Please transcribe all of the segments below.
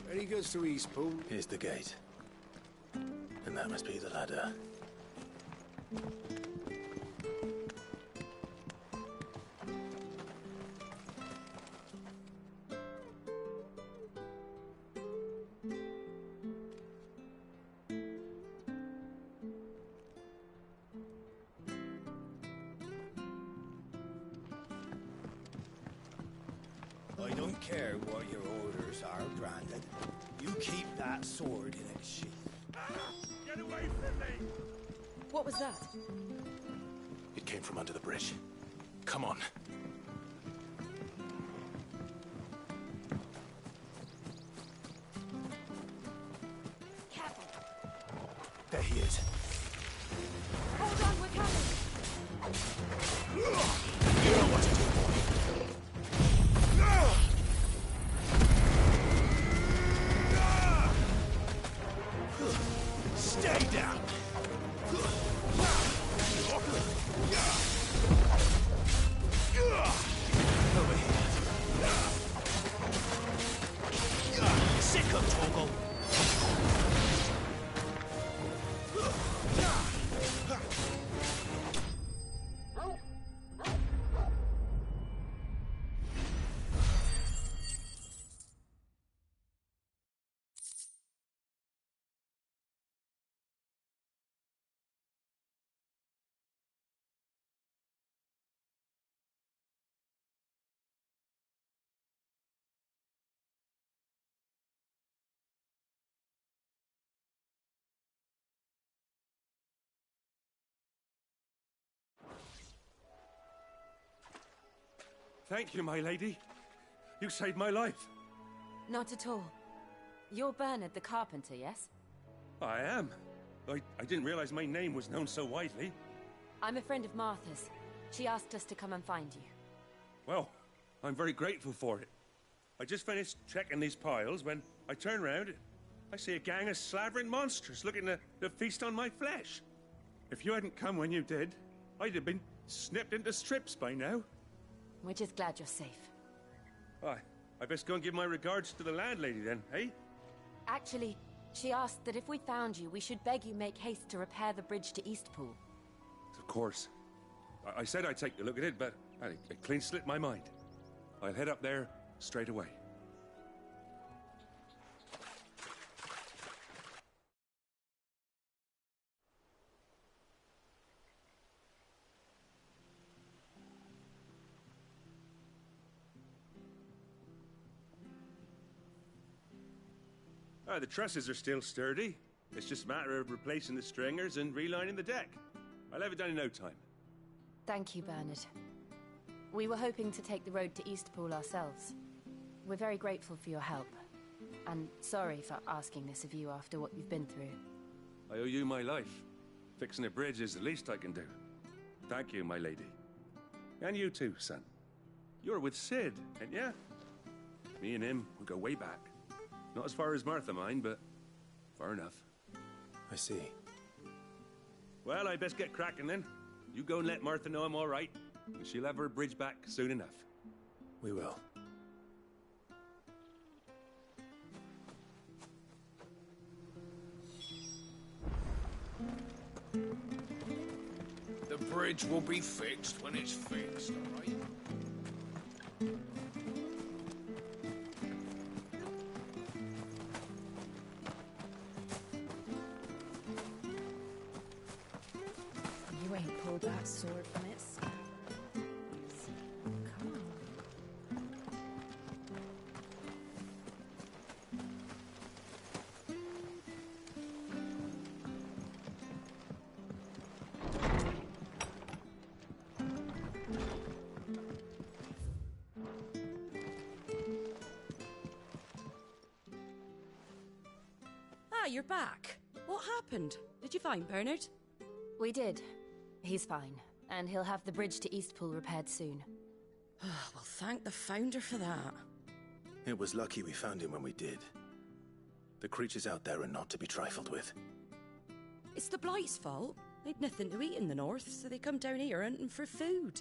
Ready goes to Eastpool. Here's the gate. And that must be the ladder. I don't care what your orders are, Grandad. You keep that sword in its sheath. Get away from me! What was that? It came from under the bridge. Come on. Careful. There he is. Hold on, we're coming. You know what to do, boy. Stay down! Over here. Sick of Toggle. Thank you, my lady. You saved my life. Not at all. You're Bernard the carpenter, yes? I am. I didn't realize my name was known so widely. I'm a friend of Martha's. She asked us to come and find you. Well, I'm very grateful for it. I just finished checking these piles when I turn round. I see a gang of slavering monsters looking to feast on my flesh. If you hadn't come when you did, I'd have been snipped into strips by now. We're just glad you're safe. I best go and give my regards to the landlady then, eh? Actually, she asked that if we found you, we should beg you make haste to repair the bridge to Eastpool. Of course. I said I'd take a look at it, but it clean slipped my mind. I'll head up there straight away. The trusses are still sturdy. It's just a matter of replacing the stringers and relining the deck. I'll have it done in no time. Thank you, Bernard. We were hoping to take the road to Eastpool ourselves. We're very grateful for your help. And sorry for asking this of you after what you've been through. I owe you my life. Fixing a bridge is the least I can do. Thank you, my lady. And you too, son. You're with Sid, ain't ya? Me and him, we go way back. Not as far as Martha, mind, but far enough. I see. Well, I best get cracking then. You go and let Martha know I'm all right, and she'll have her bridge back soon enough. We will. The bridge will be fixed when it's fixed, all right? You ain't pulled that sword from its scabbard. Come on. Ah, you're back. What happened? Did you find Bernard? We did. He's fine, and he'll have the bridge to Eastpool repaired soon. Well, thank the Founder for that. It was lucky we found him when we did. The creatures out there are not to be trifled with. It's the Blight's fault. They'd nothing to eat in the north, so they come down here hunting for food.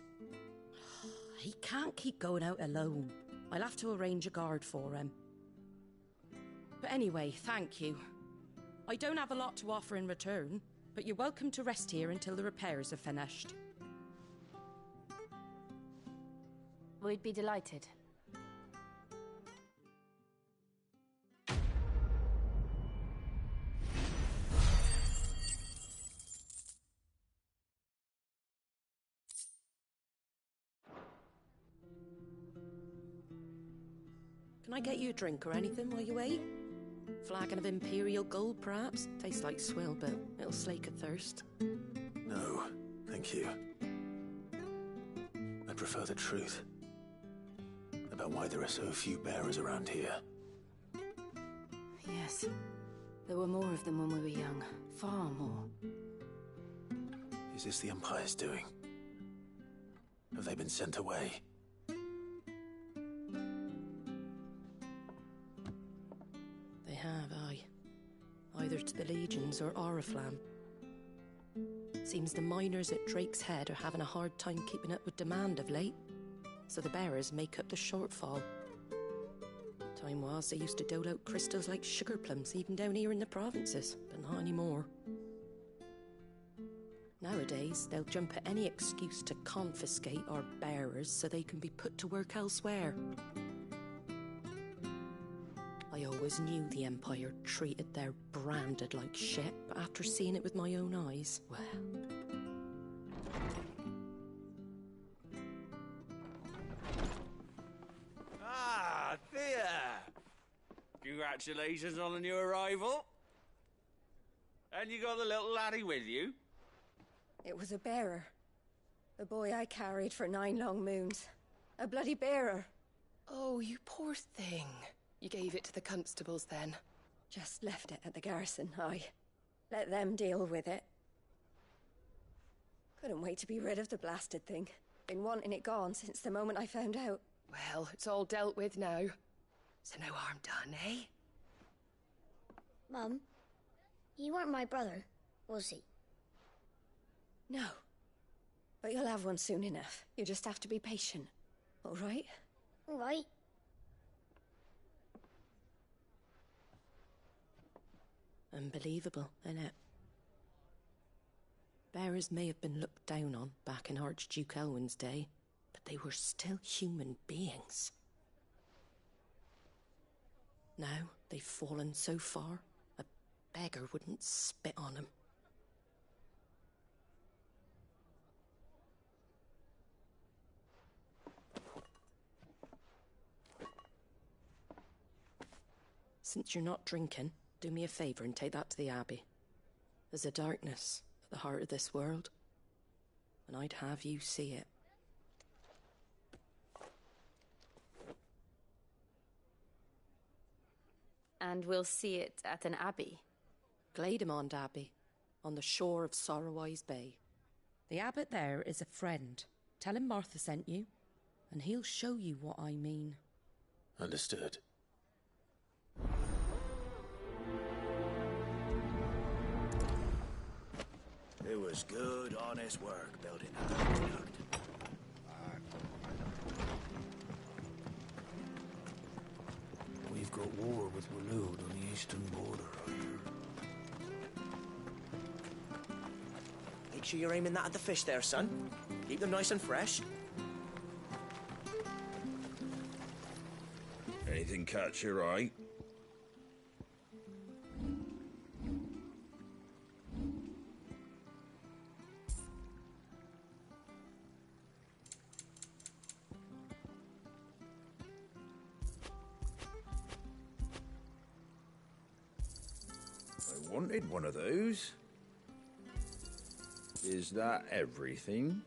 He can't keep going out alone. I'll have to arrange a guard for him. But anyway, thank you. I don't have a lot to offer in return, but you're welcome to rest here until the repairs are finished. We'd be delighted. Can I get you a drink or anything while you wait? Flagon of Imperial Gold, perhaps? Tastes like swill, but it'll slake a thirst. No, thank you. I prefer the truth about why there are so few bearers around here. Yes. There were more of them when we were young. Far more. Is this the Empire's doing? Have they been sent away? They have, aye. Either to the Legions or Oriflamme. Seems the miners at Drake's Head are having a hard time keeping up with demand of late, so the bearers make up the shortfall. Time was they used to dole out crystals like sugar plums even down here in the provinces, but not anymore. Nowadays, they'll jump at any excuse to confiscate our bearers so they can be put to work elsewhere. I always knew the Empire treated their branded like shit, but after seeing it with my own eyes, well... Ah, Thea! Congratulations on the new arrival. And you got the little laddie with you? It was a bearer. The boy I carried for 9 long moons. A bloody bearer. Oh, you poor thing. You gave it to the constables then? Just left it at the garrison, I let them deal with it. Couldn't wait to be rid of the blasted thing. Been wanting it gone since the moment I found out. Well, it's all dealt with now. So no harm done, eh? Mum, you weren't my brother, was he? No. But you'll have one soon enough. You just have to be patient. All right? All right. Unbelievable, innit? Bearers may have been looked down on back in Archduke Elwin's day, but they were still human beings. Now they've fallen so far, a beggar wouldn't spit on them. Since you're not drinking, do me a favour and take that to the Abbey. There's a darkness at the heart of this world, and I'd have you see it. And we'll see it at an abbey? Glademond Abbey, on the shore of Sorrowwise Bay. The abbot there is a friend. Tell him Martha sent you, and he'll show you what I mean. Understood. It was good, honest work building that aqueduct. We've got war with Waloed on the eastern border, I hear. Make sure you're aiming that at the fish there, son. Keep them nice and fresh. Anything catch your eye? I wanted one of those. Is that everything?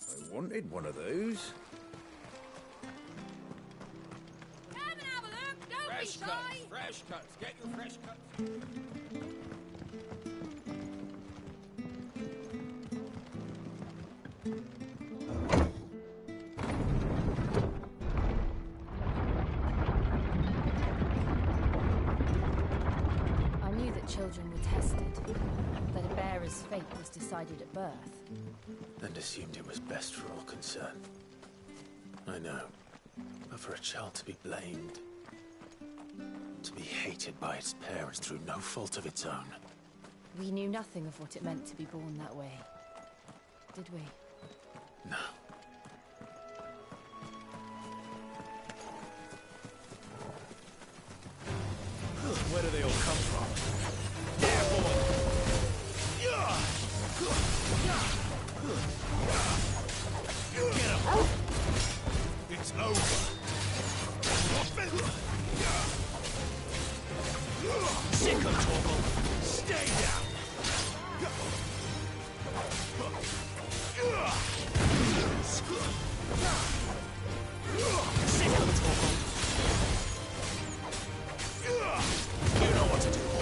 I wanted one of those. Come and have a look! Don't Fresh be shy! cuts, fresh cuts. Get your fresh cuts. children were tested, that a bearer's fate was decided at birth. And assumed it was best for all concerned. I know. But for a child to be blamed, to be hated by its parents through no fault of its own. We knew nothing of what it meant to be born that way, did we? No. Where do they all come from? Get him! It's over! Sicko Torgal! Stay down! Sicko Torgal! You know what to do!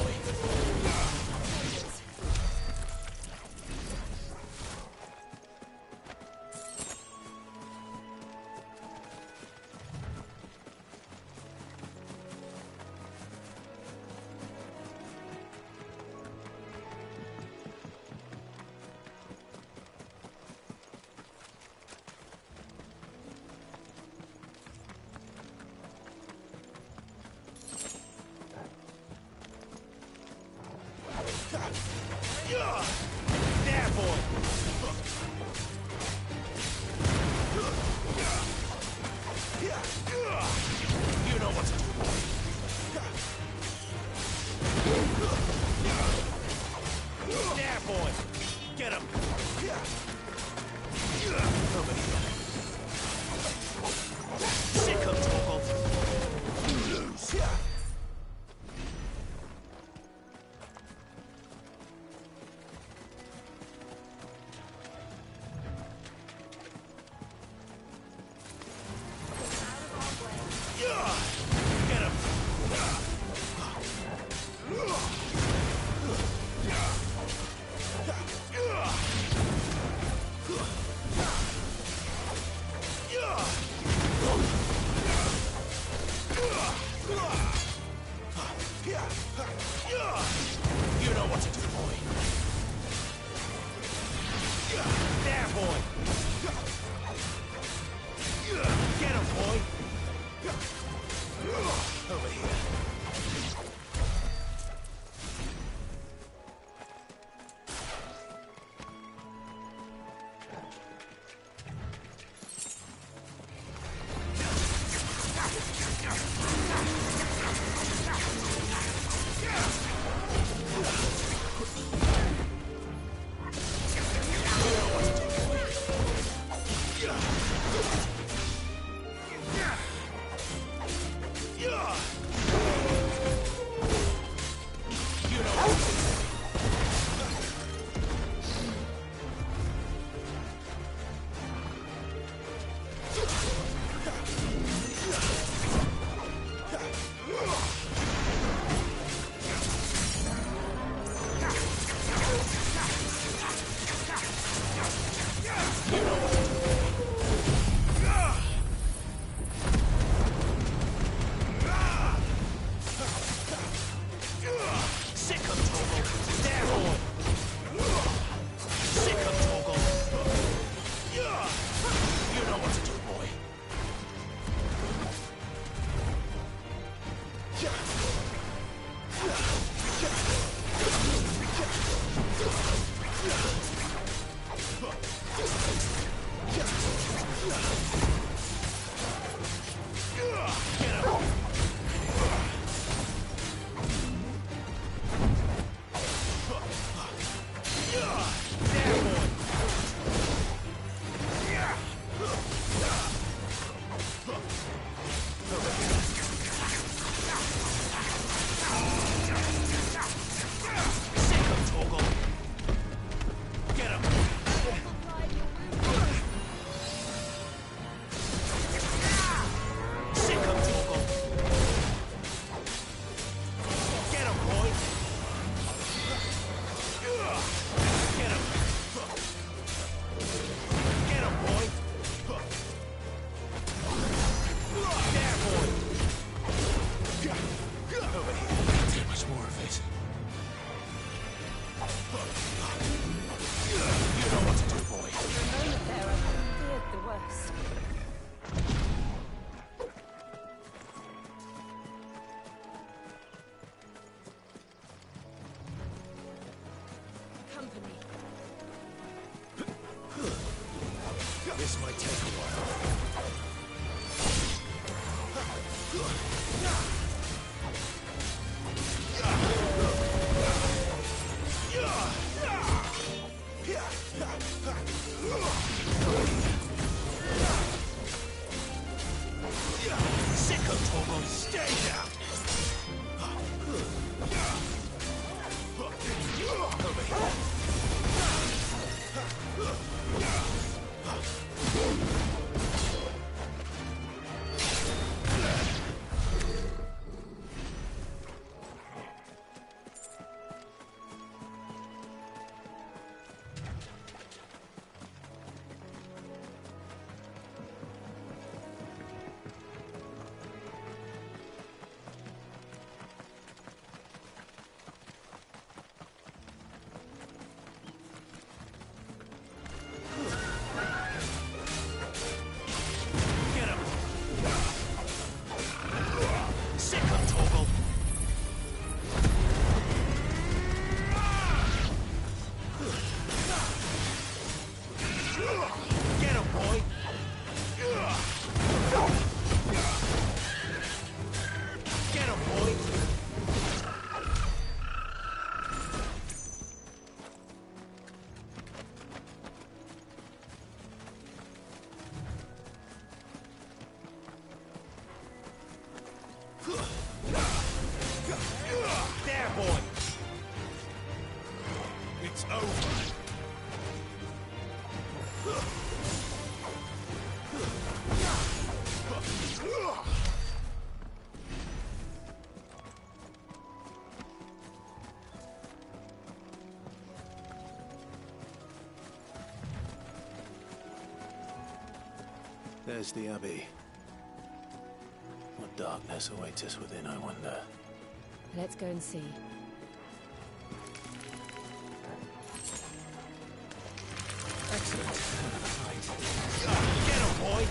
This might take a while. Sicko Togo, stay down! Over here. There, boy! It's over. There's the Abbey. What darkness awaits us within, I wonder. Let's go and see. Excellent. Get him, boy!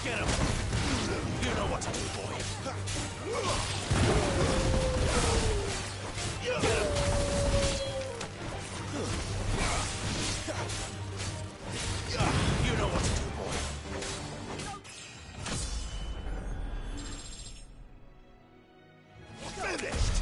Get him! You know what to do, boy. Get him! You know what to do, boy. Finished!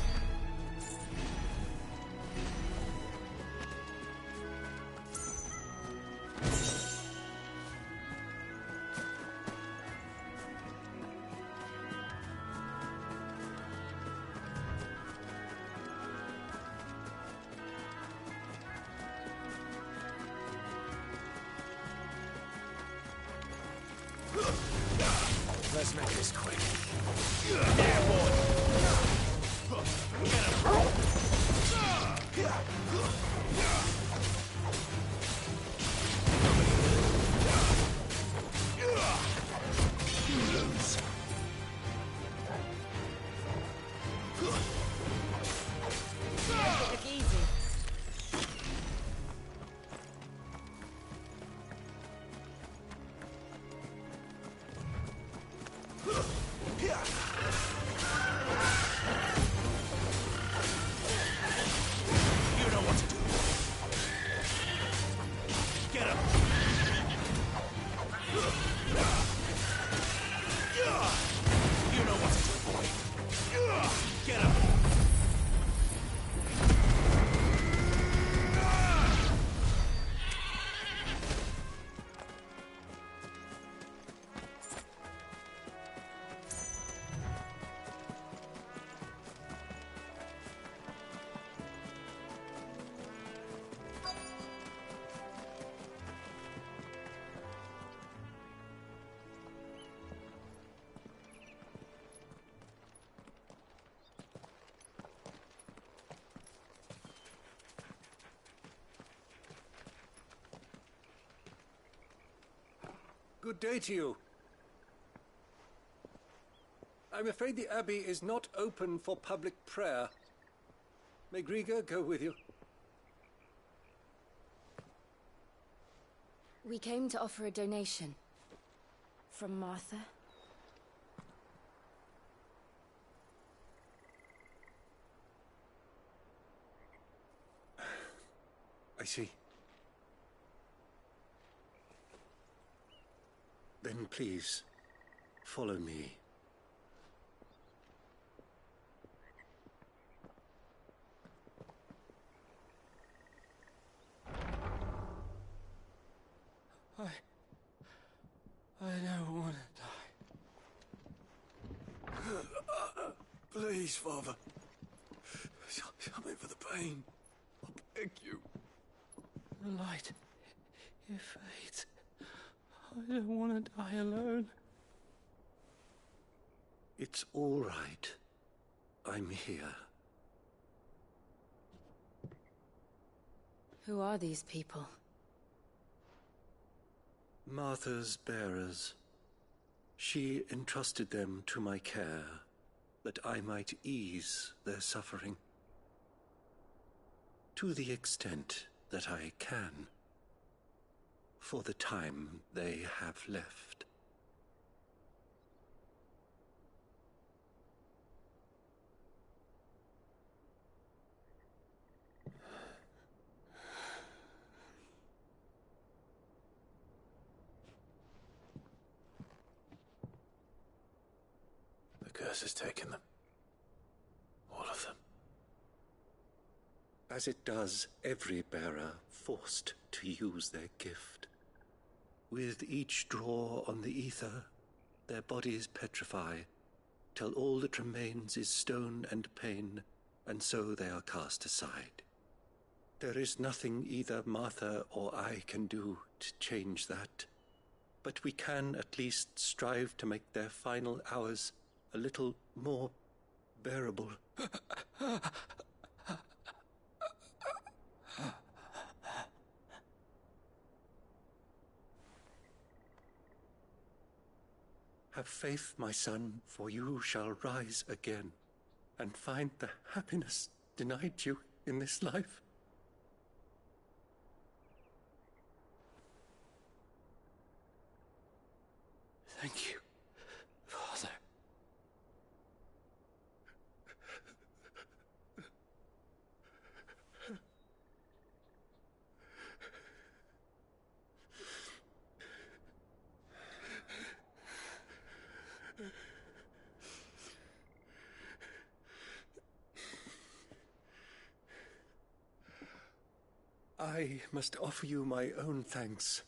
Let's make this quick. Yeah, boy! Get him! You lose. Look easy. You know what to do. Get him! You know what to do, boy. Get him! Good day to you. I'm afraid the Abbey is not open for public prayer. May Grieger go with you? We came to offer a donation. From Martha. see. Then please, follow me. I never want to die. Please, Father. Help me for the pain. I beg you. The light, it fades. I don't want to die alone. It's all right. I'm here. Who are these people? Martha's bearers. She entrusted them to my care, that I might ease their suffering. To the extent that I can, for the time they have left. The curse has taken them. All of them. As it does every bearer forced to use their gift. With each draw on the ether, their bodies petrify, till all that remains is stone and pain, and so they are cast aside. There is nothing either Martha or I can do to change that, but we can at least strive to make their final hours a little more bearable. Have faith, my son, for you shall rise again, and find the happiness denied you in this life. Thank you, Father. I must offer you my own thanks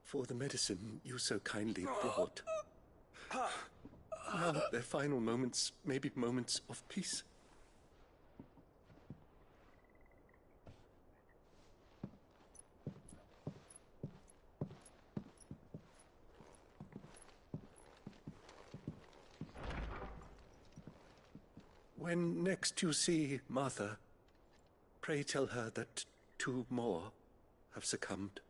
for the medicine you so kindly brought. Now their final moments may be moments of peace. When next you see Martha, pray tell her that 2 more have succumbed.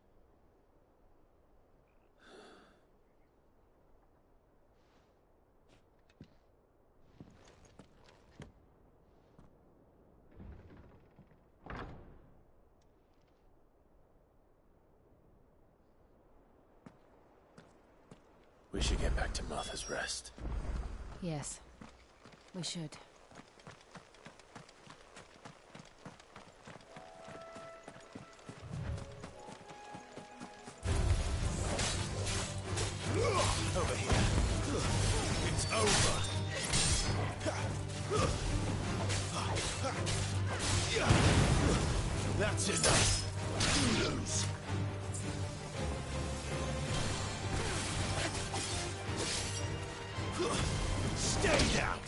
We should get back to Martha's Rest. Yes, we should. Over here. It's over. That's enough. You lose. Stay down.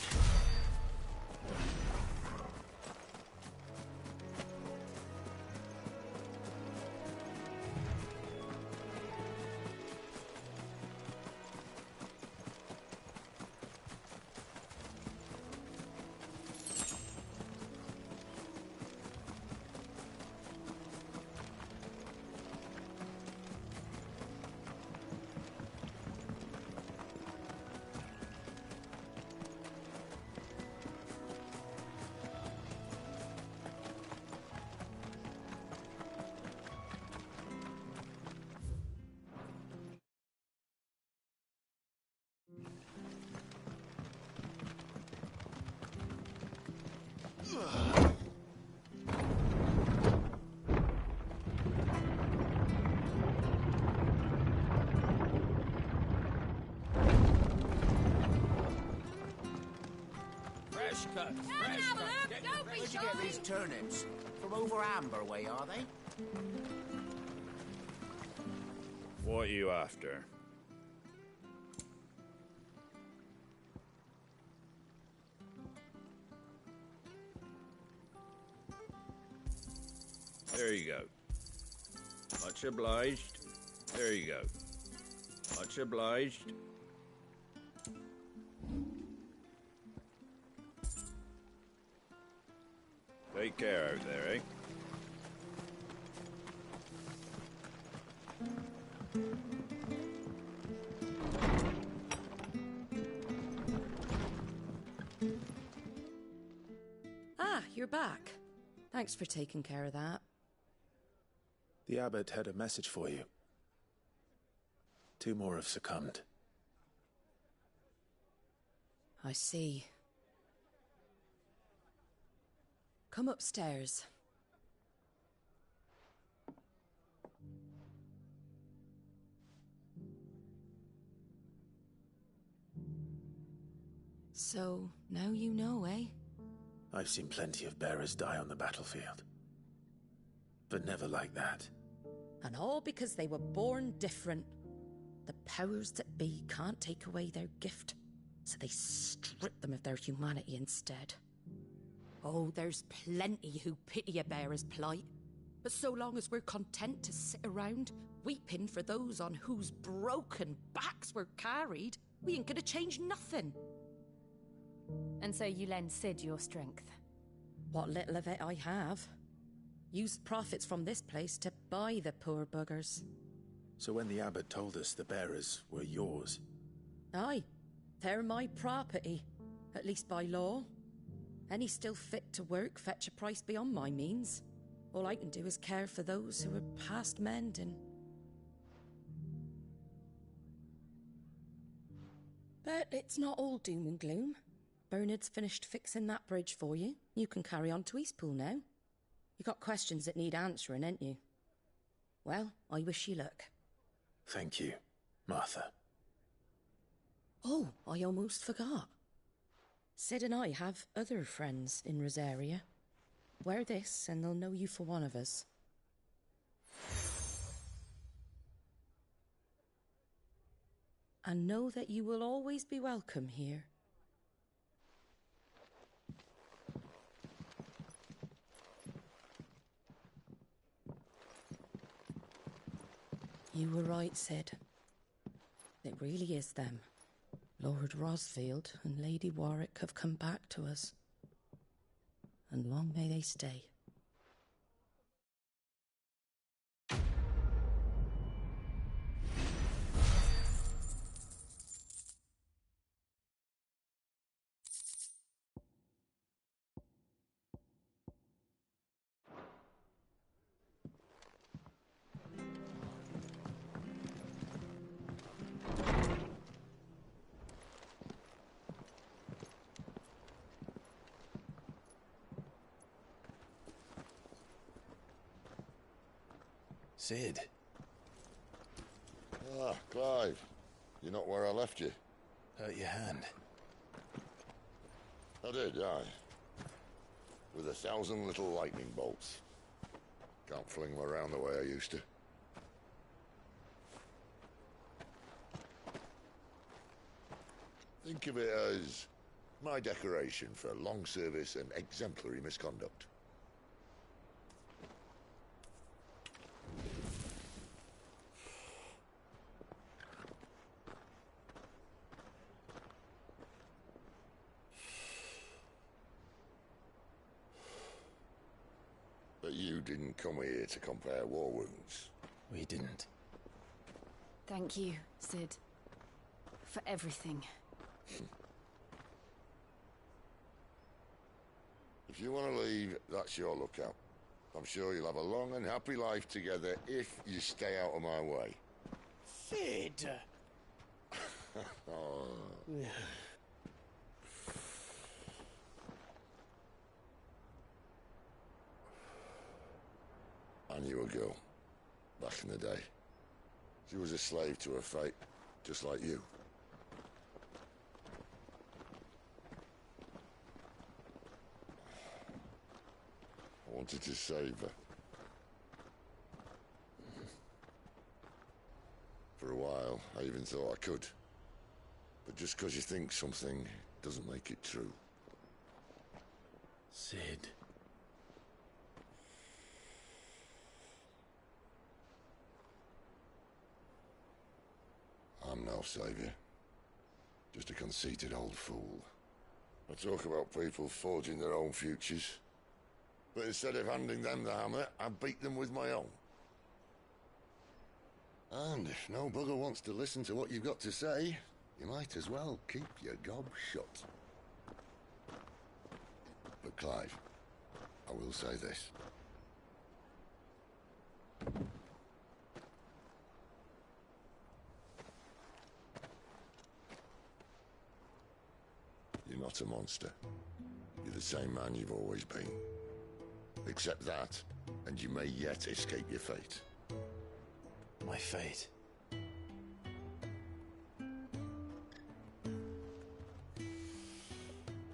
cut. Come Fresh and have a cut. look, Get don't the be fresh shy. Where'd you get these turnips? From over Amber way, are they? What are you after? There you go. Much obliged. There you go. Much obliged. Take care out there, eh? Ah, you're back. Thanks for taking care of that. The abbot had a message for you. 2 more have succumbed. I see. Come upstairs. So, now you know, eh? I've seen plenty of bearers die on the battlefield. But never like that. And all because they were born different. The powers that be can't take away their gift, so they strip them of their humanity instead. Oh, there's plenty who pity a bearer's plight. But so long as we're content to sit around, weeping for those on whose broken backs we're carried, we ain't gonna change nothing. And so you lend Sid your strength? What little of it I have. Used profits from this place to buy the poor buggers. So when the abbot told us the bearers were yours... Aye, they're my property, at least by law. Any still fit to work fetch a price beyond my means. All I can do is care for those who are past mending. But it's not all doom and gloom. Bernard's finished fixing that bridge for you. You can carry on to Eastpool now. You got questions that need answering, ain't you? Well, I wish you luck. Thank you, Martha. Oh, I almost forgot. Sid and I have other friends in Rosaria. Wear this and they'll know you for one of us. And know that you will always be welcome here. You were right, Sid. It really is them. Lord Rosfield and Lady Warwick have come back to us. And long may they stay. Sid. Ah, Clive. You're not where I left you. Hurt your hand. I did, aye. With 1,000 little lightning bolts. Can't fling them around the way I used to. Think of it as my decoration for long service and exemplary misconduct. But you didn't come here to compare war wounds. We didn't. Thank you, Sid. For everything. If you want to leave, that's your lookout. I'm sure you'll have a long and happy life together if you stay out of my way. Sid! Oh. I knew a girl, back in the day. She was a slave to her fate, just like you. wanted to save her. For a while, I even thought I could. But just because you think something doesn't make it true. Sid. I'm no savior. Just a conceited old fool. I talk about people forging their own futures. But instead of handing them the hammer, I beat them with my own. And if no bugger wants to listen to what you've got to say, you might as well keep your gob shut. But Clive, I will say this. You're not a monster. You're the same man you've always been. Accept that, and you may yet escape your fate. My fate?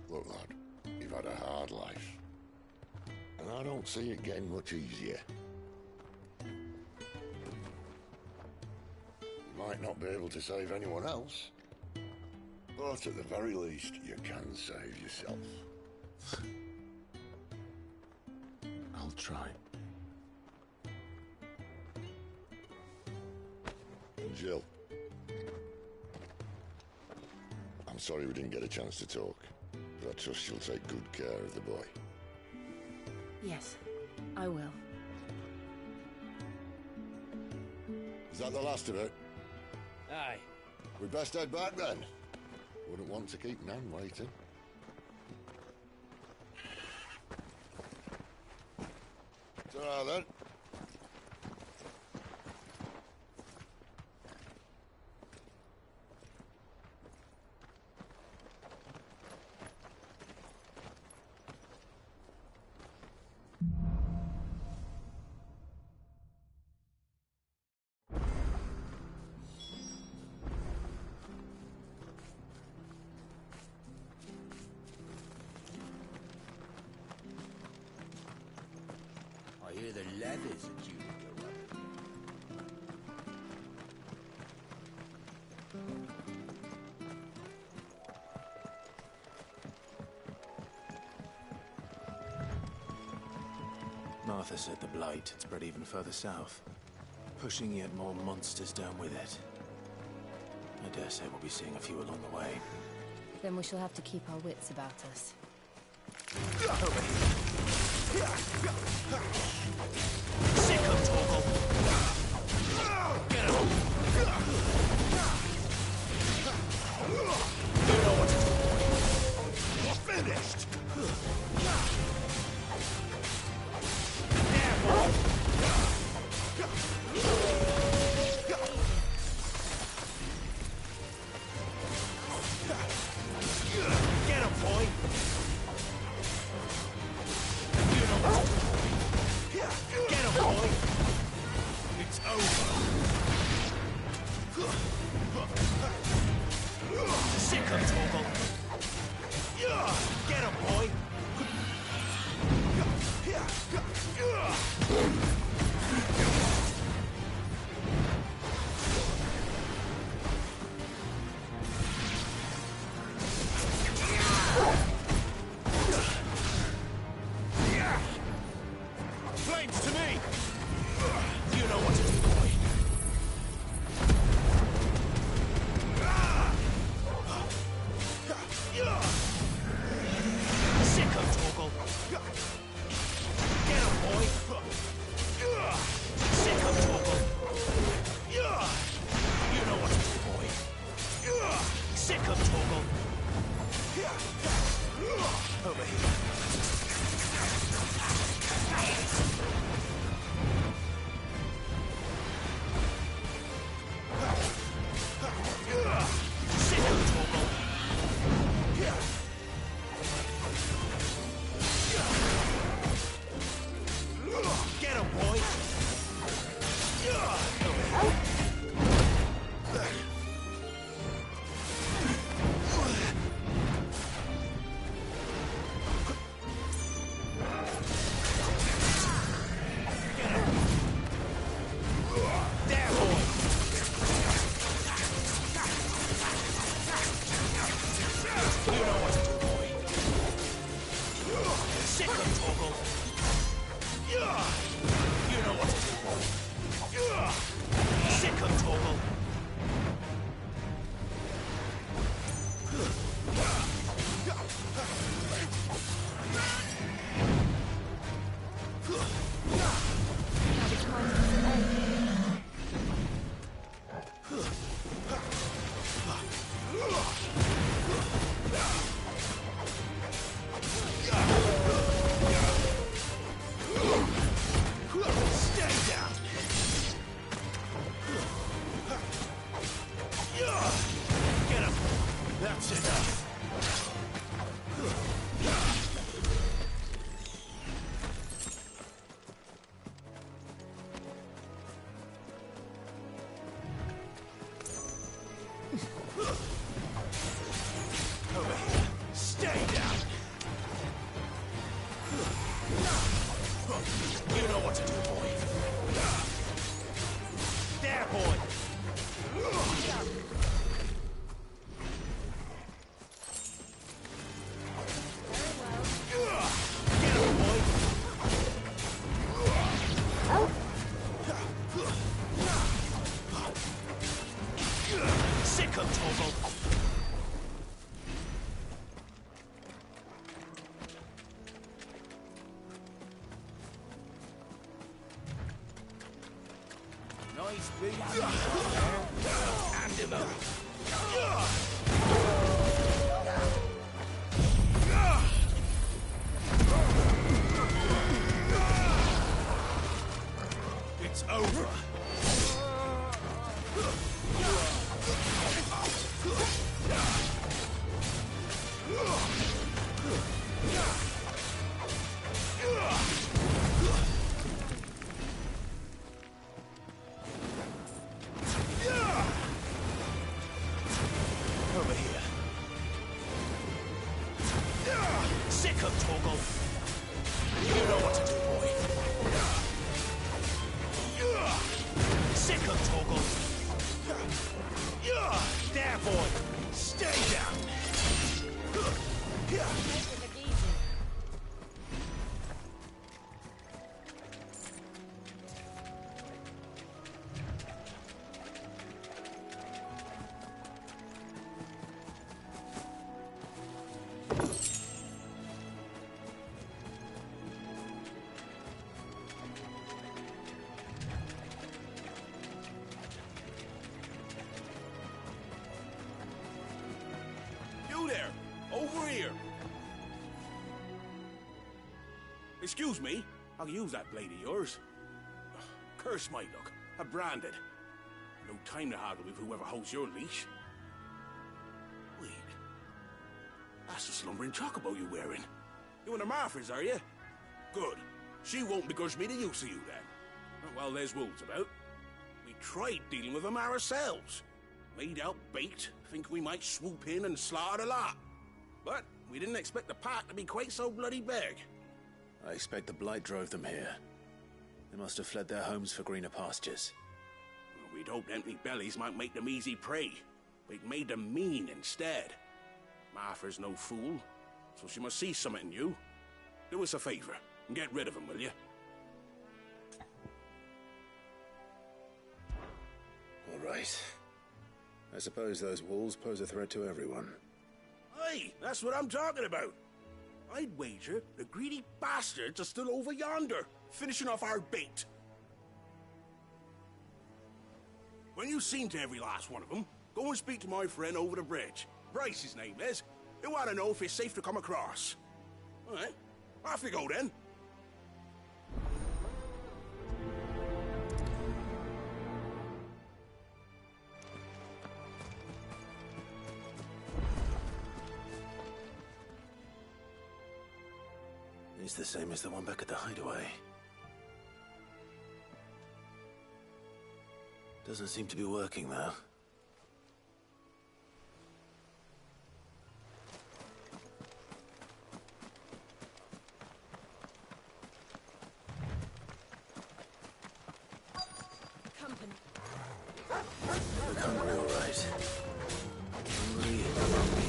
Look, lad, you've had a hard life. And I don't see it getting much easier. You might not be able to save anyone else, but at the very least, you can save yourself. I'll try. Jill. I'm sorry we didn't get a chance to talk, but I trust you'll take good care of the boy. Yes, I will. Is that the last of it? Aye. We'd best head back then. Wouldn't want to keep Nan waiting. Ta-ra then. I hear the levies are due to go up. Martha said the blight had spread even further south, pushing yet more monsters down with it. I dare say we'll be seeing a few along the way. Then we shall have to keep our wits about us. Sick of Torgal. Get him. You know what to do, boy. You're finished. There, boy. Get him, boy. You know what to do. Get him, boy. It's over. Sick of Torgal. Get him, boy. Flames to me! You know what to do, boy. Sick of Torgal. Get him, boy. Sick of Torgal. You know what to do, boy. Sick of Torgal. Over here. Sick of Torgal. Get him, boy. You know what to do, boy. Sick of Toggle. You know what to do, boy. Sick of Toggle. Over here. Stay down. You know what to do, boy. There, boy. Get him, boy. Sick of Toggle. Nice big hand him up. It's over. Over here. Sick of Toggle. You know what to do, boy. Sick of Toggle. There, boy. Stay down. You there! Over here! Excuse me, I'll use that blade of yours. Curse my luck. I'm branded. No time to haggle with whoever holds your leash. Wait. That's the slumbering chocobo you're wearing. You and the Marthas, are you? Good. She won't begrudge me the use of you, then. Well, there's wolves about. We tried dealing with them ourselves. Made out baked, think we might swoop in and slaughter the lot. But we didn't expect the pack to be quite so bloody big. I expect the blight drove them here. They must have fled their homes for greener pastures. Well, we'd hoped empty bellies might make them easy prey, but it made them mean instead. Martha's no fool, so she must see something in you. Do us a favor and get rid of them, will you? All right. I suppose those wolves pose a threat to everyone. Hey, that's what I'm talking about. I'd wager the greedy bastards are still over yonder, finishing off our bait. When you've seen to every last one of them, go and speak to my friend over the bridge. Bryce, his name is. He'll want to know if it's safe to come across. All right, off you go then. It's the same as the one back at the hideaway. Doesn't seem to be working, though. Company. Look hungry, all right. Hungry and grumpy.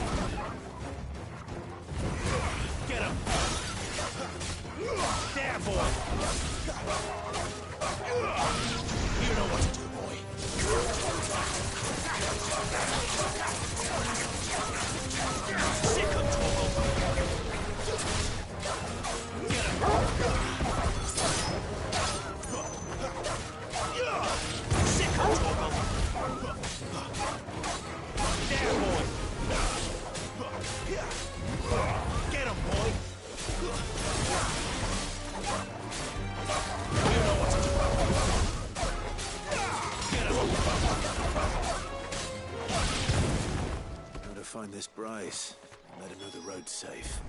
find this Bryce. Let him know the road's safe.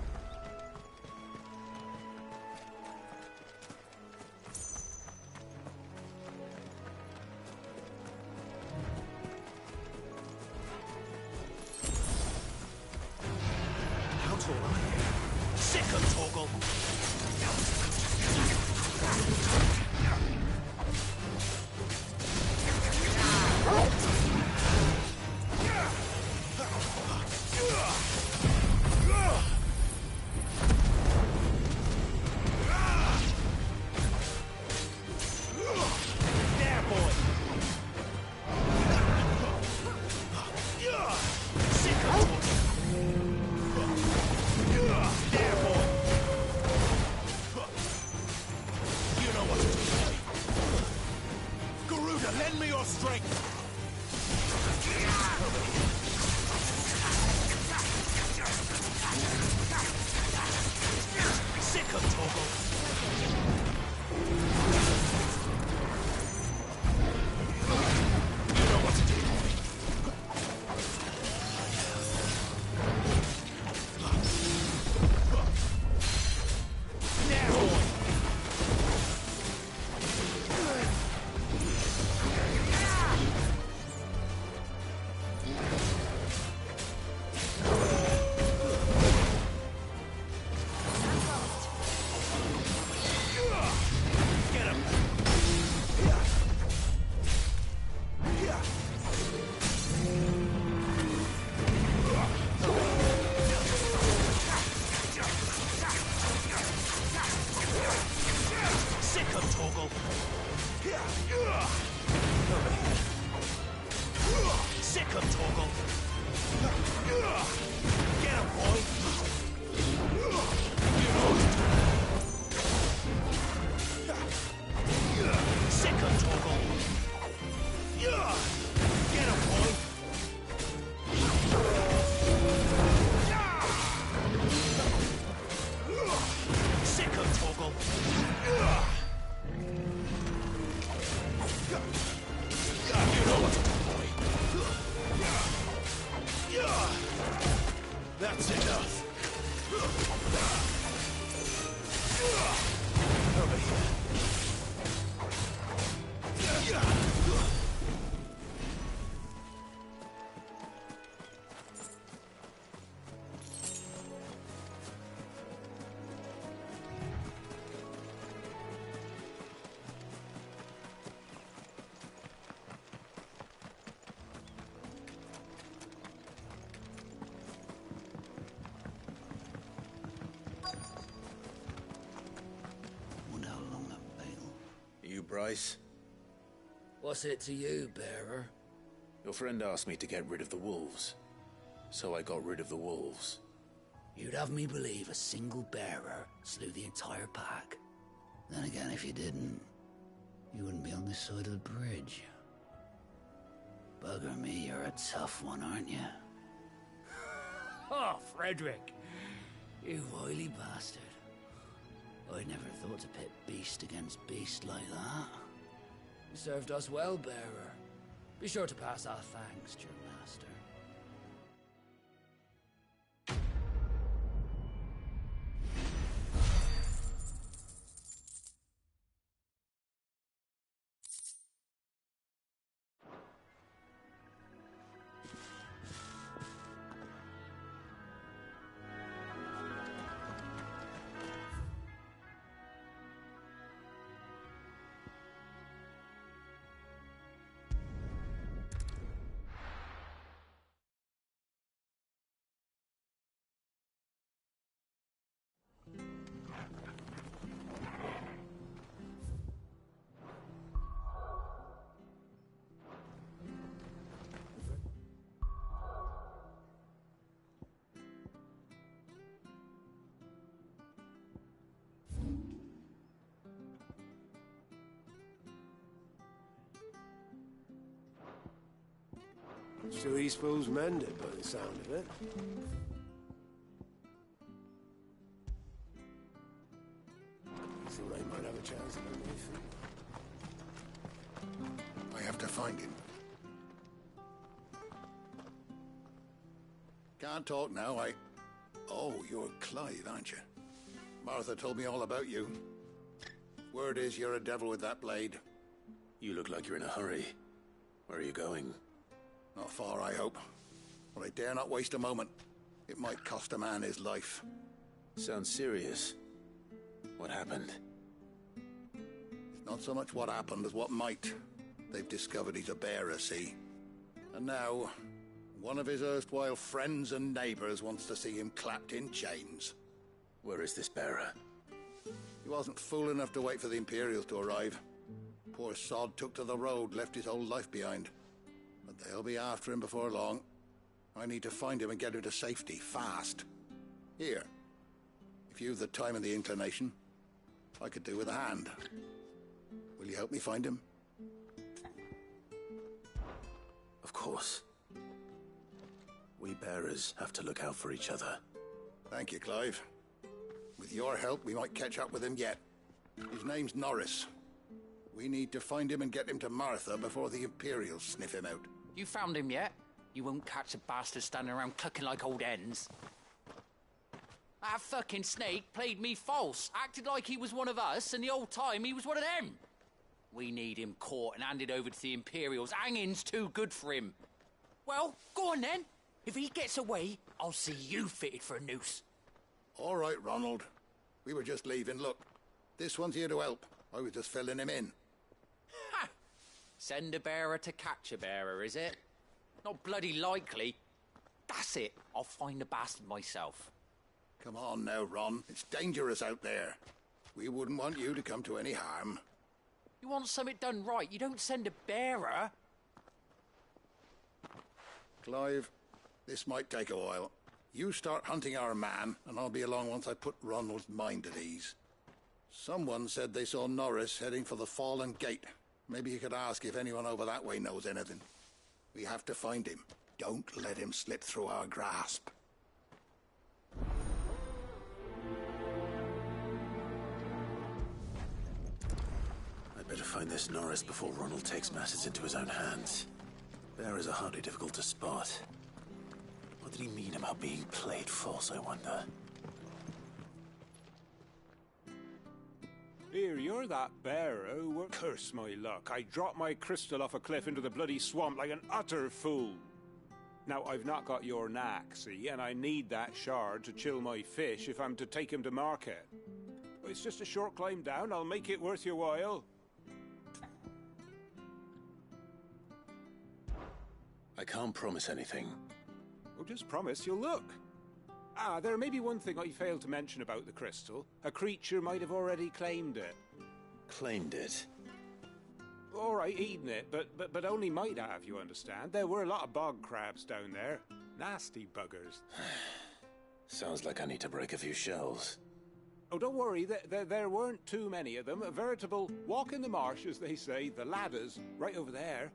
How tall are you? Sick of Torgal! Lend me your strength! Sick of Torgal! You know what to do. Now, boy! Sick of Torgal. Get him, boy. Sick of Torgal. Get him, boy. Sick of Torgal. You know what to do, boy. That's enough. Over here. You, Bryce? What's it to you, bearer? Your friend asked me to get rid of the wolves, so I got rid of the wolves. You'd have me believe a single bearer slew the entire pack. Then again, if you didn't, you wouldn't be on this side of the bridge. Bugger me, you're a tough one, aren't you? Oh, Frederick! You wily bastard. I'd never thought to pit beast against beast like that. You served us well, bearer. Be sure to pass our thanks to your master. So these fools mended by the sound of it. Seem like might have a chance of anything. I have to find him. can't talk now. Oh, you're Clive, aren't you? Martha told me all about you. Word is you're a devil with that blade. You look like you're in a hurry. Where are you going? Not far, I hope. But I dare not waste a moment. It might cost a man his life. Sounds serious. What happened? It's not so much what happened as what might. They've discovered he's a bearer, see? And now, one of his erstwhile friends and neighbors wants to see him clapped in chains. Where is this bearer? He wasn't fool enough to wait for the Imperials to arrive. Poor sod took to the road, left his whole life behind. But they'll be after him before long. I need to find him and get him to safety, fast. Here. If you've the time and the inclination, I could do with a hand. Will you help me find him? Of course. We bearers have to look out for each other. Thank you, Clive. With your help, we might catch up with him yet. His name's Norris. We need to find him and get him to Martha before the Imperials sniff him out. You found him yet? You won't catch a bastard standing around clucking like old hens. That fucking snake played me false, acted like he was one of us, and the whole time he was one of them. We need him caught and handed over to the Imperials. Hanging's too good for him. Well, go on then. If he gets away, I'll see you fitted for a noose. All right, Ronald. We were just leaving. Look, this one's here to help. I was just filling him in. Ha! Send a bearer to catch a bearer, is it? Not bloody likely. That's it. I'll find the bastard myself. Come on now, Ron. It's dangerous out there. We wouldn't want you to come to any harm. You want something done right, you don't send a bearer. Clive, this might take a while. You start hunting our man, and I'll be along once I put Ronald's mind at ease. Someone said they saw Norris heading for the Fallen Gate. Maybe you could ask if anyone over that way knows anything. We have to find him. Don't let him slip through our grasp. I'd better find this Norris before Ronald takes matters into his own hands. Bearers are hardly difficult to spot. What did he mean about being played false, I wonder? Here, you're that bearer who... Curse my luck. I dropped my crystal off a cliff into the bloody swamp like an utter fool. Now, I've not got your knack, see, and I need that shard to chill my fish if I'm to take him to market. It's just a short climb down. I'll make it worth your while. I can't promise anything. Well, just promise you'll look. Ah, there may be one thing I failed to mention about the crystal. A creature might have already claimed it. Claimed it? All right, eaten it, but only might have, you understand. There were a lot of bog crabs down there. Nasty buggers. Sounds like I need to break a few shells. Oh, don't worry, there weren't too many of them. A veritable walk in the marsh, as they say, the ladders, right over there.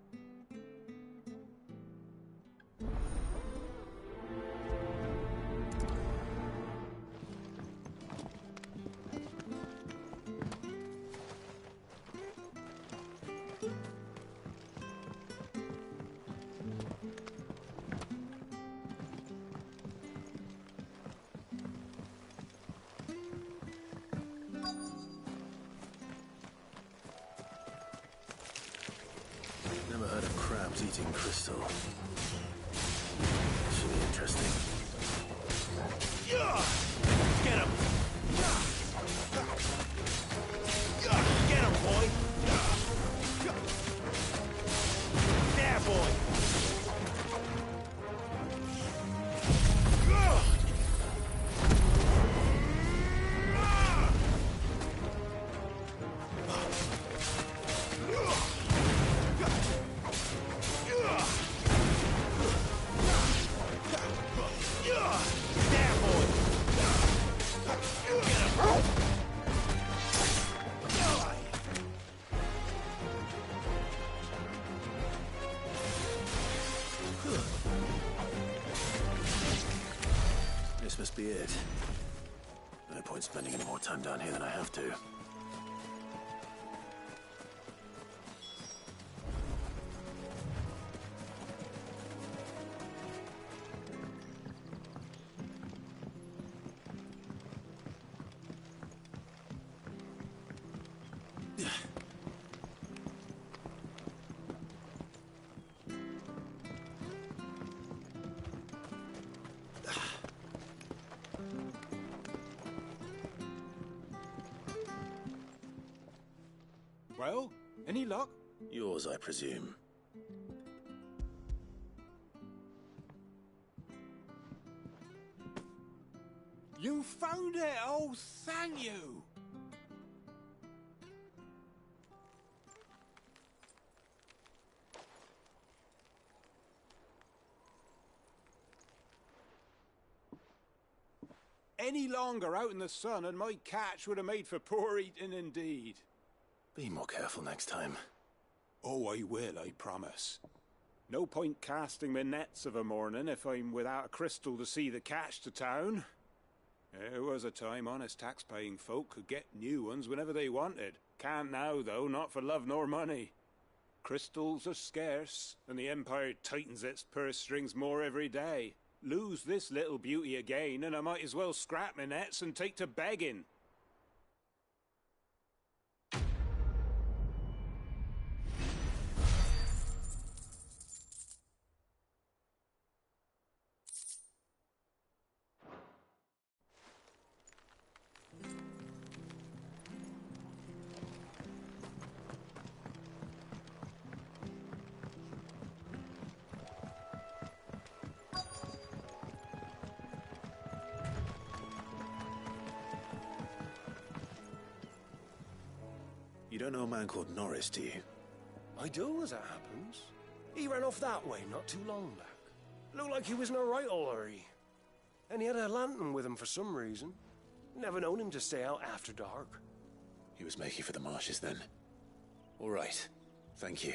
Never heard of crabs eating crystal. Should be interesting. Get him! Get him, boy! There, boy! This must be it. No point spending any more time down here than I have to. Well, any luck? Yours, I presume. You found it! Oh, thank you! Any longer out in the sun and my catch would have made for poor eating indeed. Be more careful next time. Oh, I will, I promise. No point casting my nets of a morning if I'm without a crystal to see the catch to town. There was a time honest tax-paying folk could get new ones whenever they wanted. Can't now, though, not for love nor money. Crystals are scarce, and the Empire tightens its purse strings more every day. Lose this little beauty again, and I might as well scrap my nets and take to begging. You don't know a man called Norris, do you? I do, as it happens. He ran off that way not too long back. Looked like he was in a right old hurry. And he had a lantern with him for some reason. Never known him to stay out after dark. He was making for the marshes then. All right. Thank you.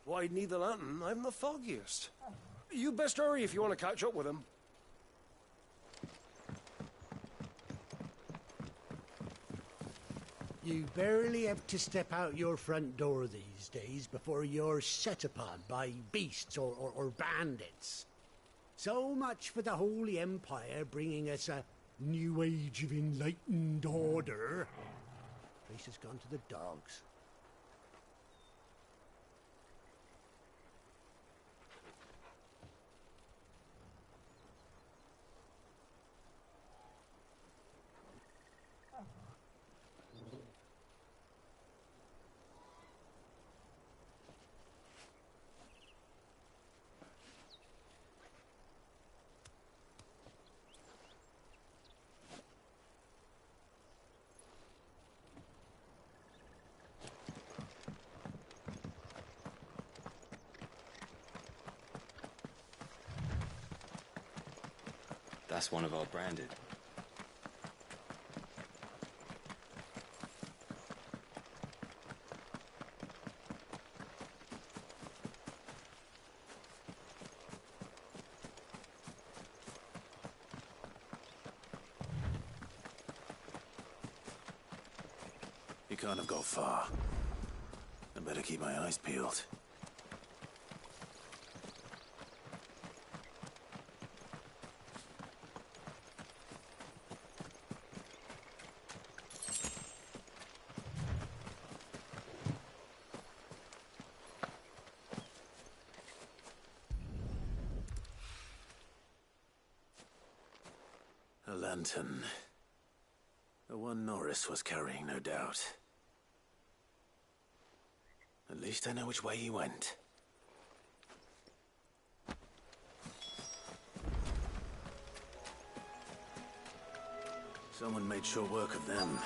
Why'd need the lantern? I haven't the foggiest. You best hurry if you want to catch up with him. You barely have to step out your front door these days before you're set upon by beasts or bandits. So much for the Holy Empire bringing us a new age of enlightened order. Place has gone to the dogs. That's one of our branded. You can't have got far. I better keep my eyes peeled. A lantern. The one Norris was carrying, no doubt. At least I know which way he went. Someone made sure work of them.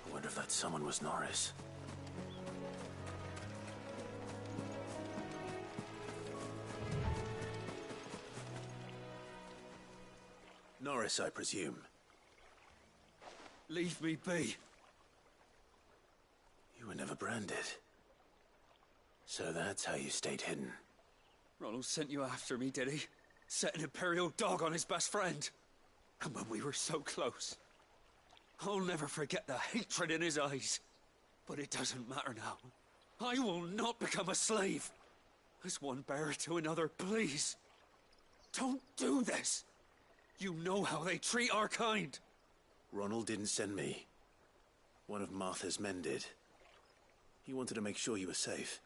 I wonder if that someone was Norris. Norris, I presume. Leave me be. You were never branded. So that's how you stayed hidden. Ronald sent you after me, did he? Set an Imperial dog on his best friend. And when we were so close. I'll never forget the hatred in his eyes. But it doesn't matter now. I will not become a slave. As one bearer to another, please. Don't do this. You know how they treat our kind. Ronald didn't send me. One of Martha's men did. He wanted to make sure you were safe.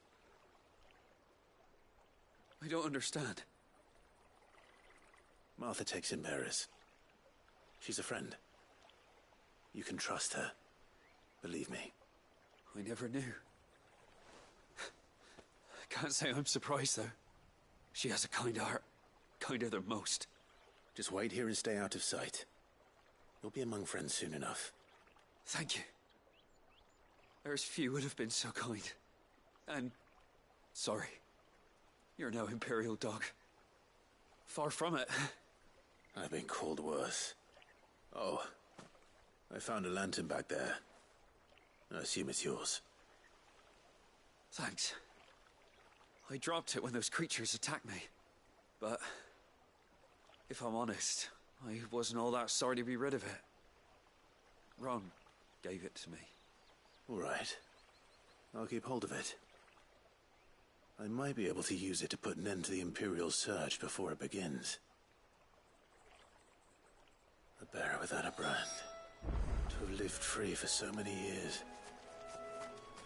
I don't understand. Martha takes in bearers. She's a friend. You can trust her. Believe me. I never knew. I can't say I'm surprised, though. She has a kind heart. Kinder than most. Just wait here and stay out of sight. You'll be among friends soon enough. Thank you. There's few would have been so kind. And sorry. You're no Imperial dog. Far from it. I've been called worse. Oh, I found a lantern back there. I assume it's yours. Thanks. I dropped it when those creatures attacked me. But if I'm honest, I wasn't all that sorry to be rid of it. Ron gave it to me. All right. I'll keep hold of it. I might be able to use it to put an end to the Imperial surge before it begins. A bearer without a brand. To have lived free for so many years.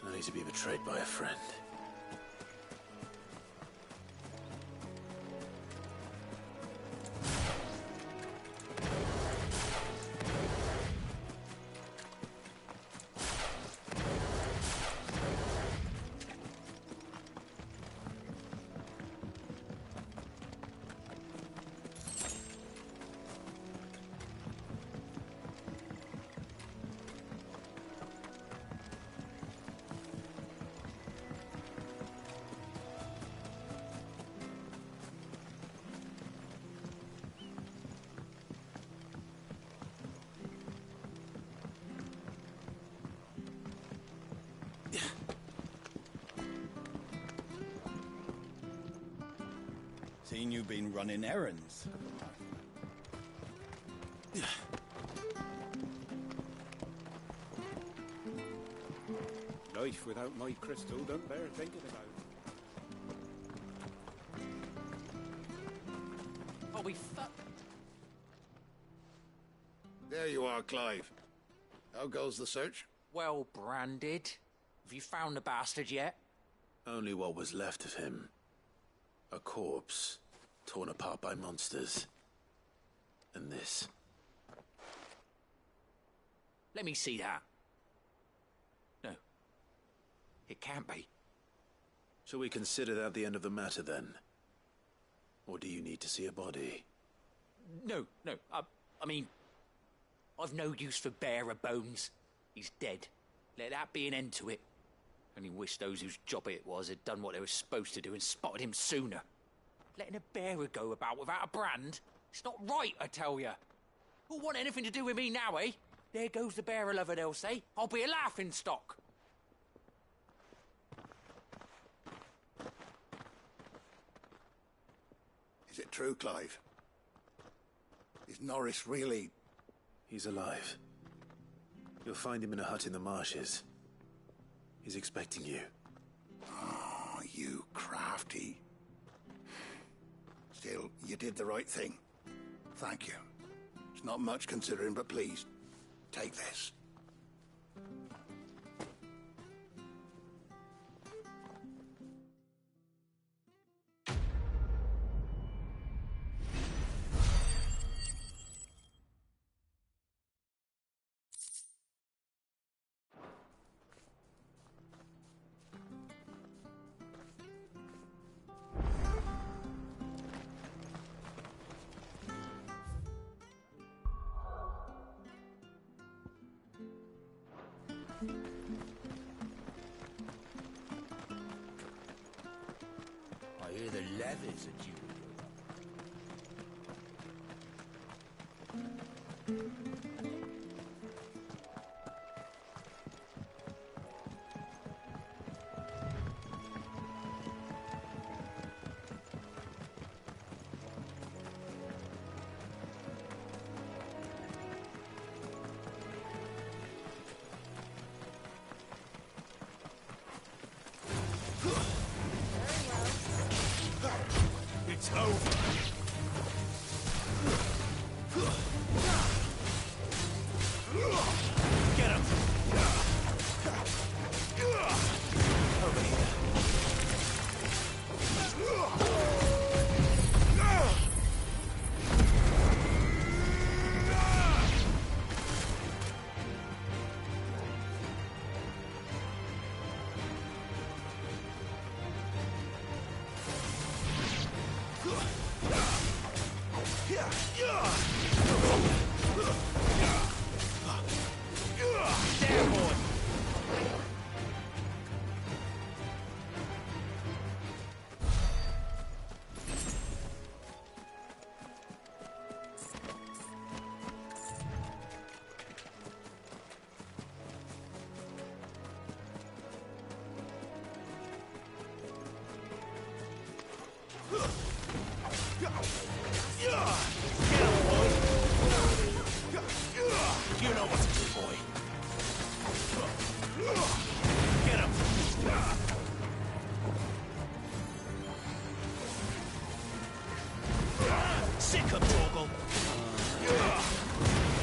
Only to be betrayed by a friend. Seen you been running errands. Life without my crystal don't bear thinking about. Oh, we fuck. There you are, Clive. How goes the search? Well branded. Have you found the bastard yet? Only what was left of him. A corpse, torn apart by monsters. And this. Let me see that. No. It can't be. Shall we consider that the end of the matter, then? Or do you need to see a body? No. I mean, I've no use for bearer bones. He's dead. Let that be an end to it. Only wish those whose job it was had done what they were supposed to do and spotted him sooner. Letting a bearer go about without a brand? It's not right, I tell you. Who'll want anything to do with me now, eh? There goes the bearer lover, they'll say. I'll be a laughing stock. Is it true, Clive? Is Norris really... He's alive. You'll find him in a hut in the marshes. He's expecting you. Oh, you crafty. Still, you did the right thing. Thank you. It's not much considering, but please, take this. I hear the leathers are due. It's over. Get him. Over here. Damn boy. You know what to do, boy. Get him. Sick him, Torgal.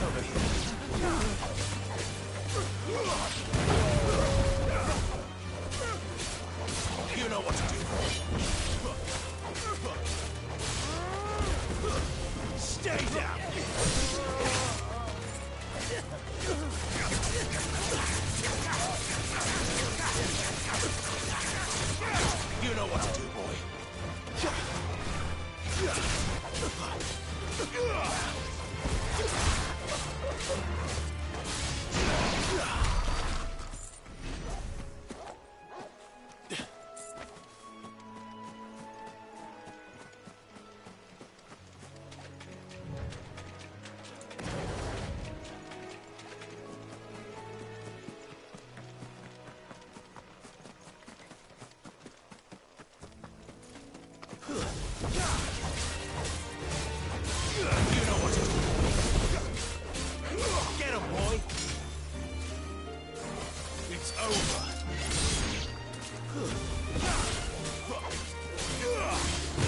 Over here. You know what to do, boy. Stay down. You know what to do, boy. You know what to do. Get him, boy. It's over.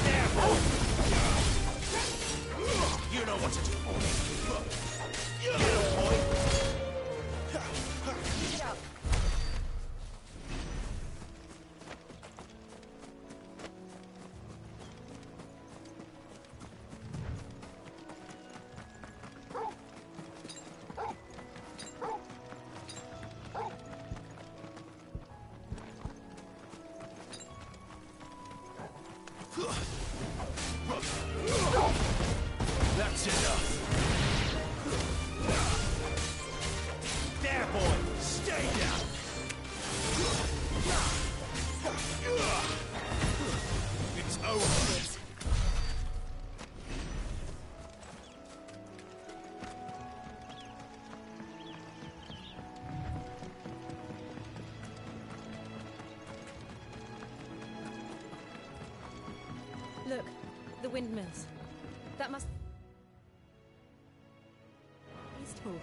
There, boy. You know what to do, boy. Get him, boy. Get up. That's enough. There, boy. Stay down. It's over. Look, the windmills. That must... Eastpool.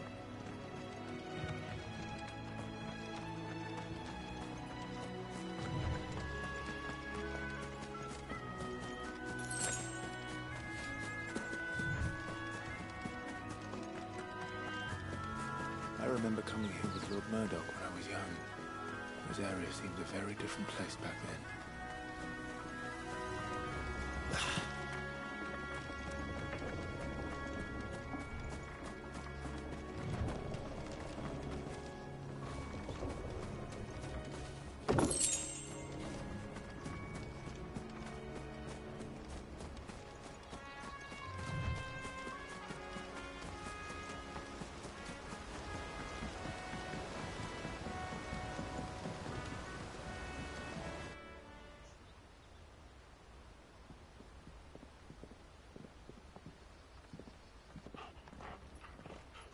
I remember coming here with Lord Murdoch when I was young. This area seemed a very different place back then.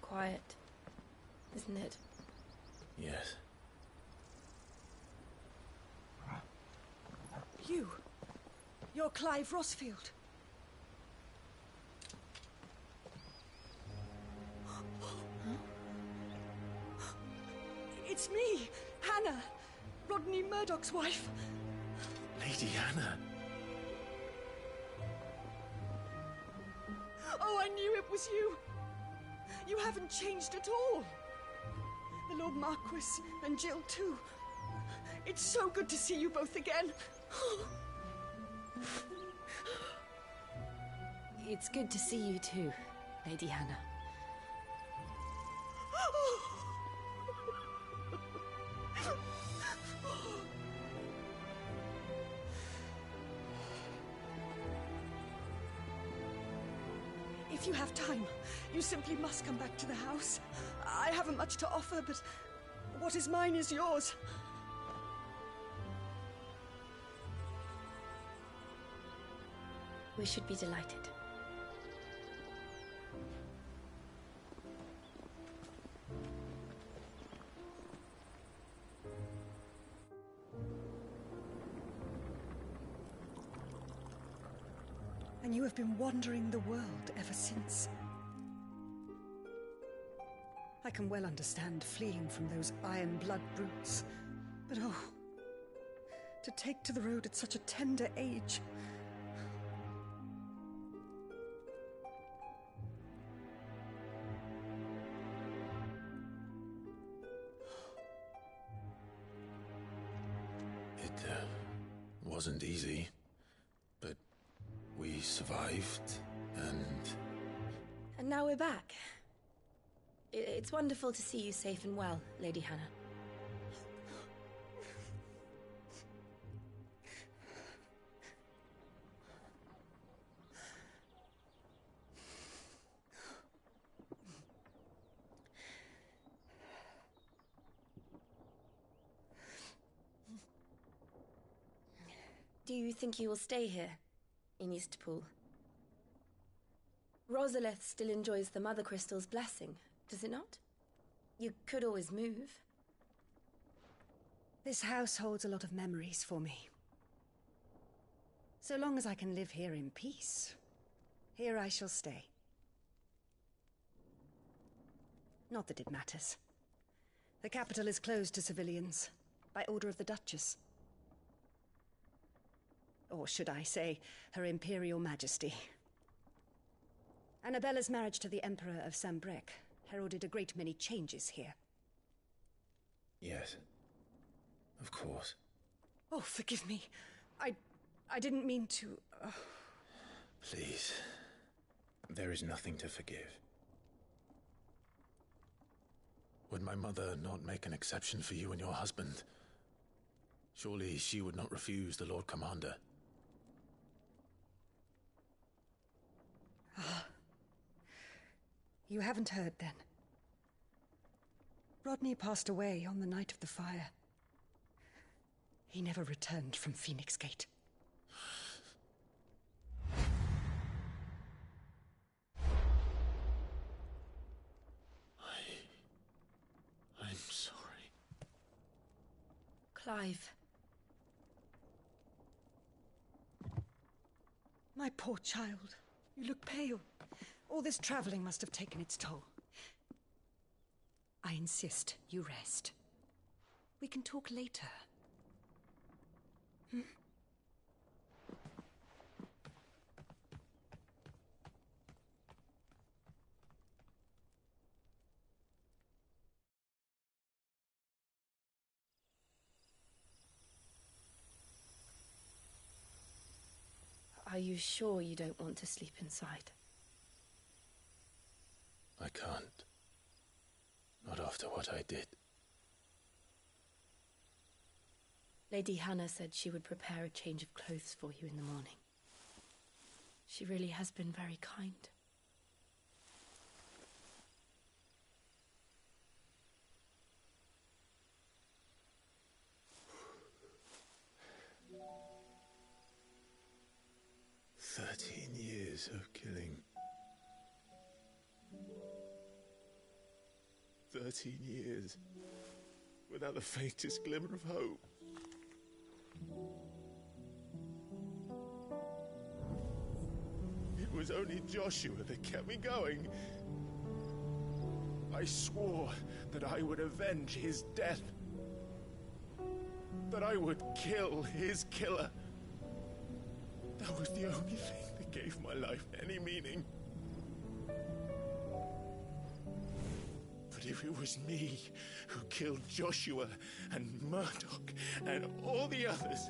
Quiet, isn't it? Yes. You're Clive Rossfield. It's me, Hannah, Rodney Murdoch's wife. Lady Hannah. Oh, I knew it was you. You haven't changed at all. The Lord Marquis and Jill too. It's so good to see you both again. It's good to see you too, Lady Hannah. If you have time, you simply must come back to the house. I haven't much to offer, but what is mine is yours. We should be delighted. And you have been wandering the world ever since. I can well understand fleeing from those iron blood brutes, but oh, to take to the road at such a tender age. It wasn't easy, but we survived, and... And now we're back. It's wonderful to see you safe and well, Lady Hannah. Do you think you will stay here, in Eastpool? Rosalith still enjoys the Mother Crystal's blessing, does it not? You could always move. This house holds a lot of memories for me. So long as I can live here in peace, here I shall stay. Not that it matters. The capital is closed to civilians, by order of the Duchess. Or should I say, Her Imperial Majesty. Annabella's marriage to the Emperor of Sambrec heralded a great many changes here. Yes. Of course. Oh, forgive me. I didn't mean to... Please. There is nothing to forgive. Would my mother not make an exception for you and your husband? Surely she would not refuse the Lord Commander. Ah. You haven't heard, then. Rodney passed away on the night of the fire. He never returned from Phoenix Gate. I'm sorry. Clive. My poor child. You look pale. All this traveling must have taken its toll. I insist you rest. We can talk later. Hmm? Are you sure you don't want to sleep inside? I can't. Not after what I did. Lady Hannah said she would prepare a change of clothes for you in the morning. She really has been very kind. Years of killing. 13 years without the faintest glimmer of hope. It was only Joshua that kept me going. I swore that I would avenge his death. That I would kill his killer. That was the only thing that gave my life any meaning. But if it was me who killed Joshua and Murdoch and all the others,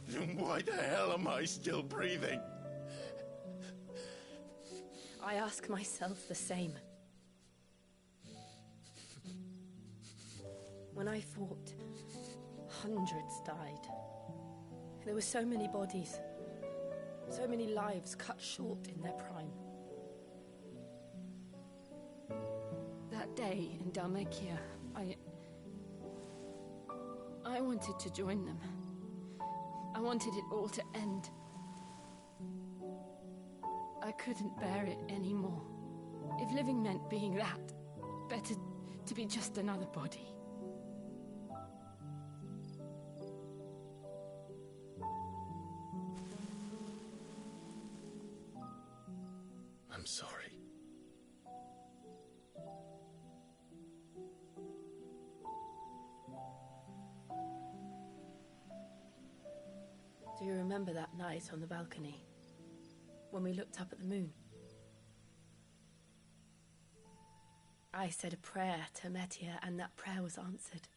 then why the hell am I still breathing? I ask myself the same. When I fought, hundreds died. There were so many bodies, so many lives cut short in their prime. That day in Dalmekia, I wanted to join them. I wanted it all to end. I couldn't bear it anymore. If living meant being that, better to be just another body. I'm sorry. Do you remember that night on the balcony, when we looked up at the moon? I said a prayer to Metia, and that prayer was answered.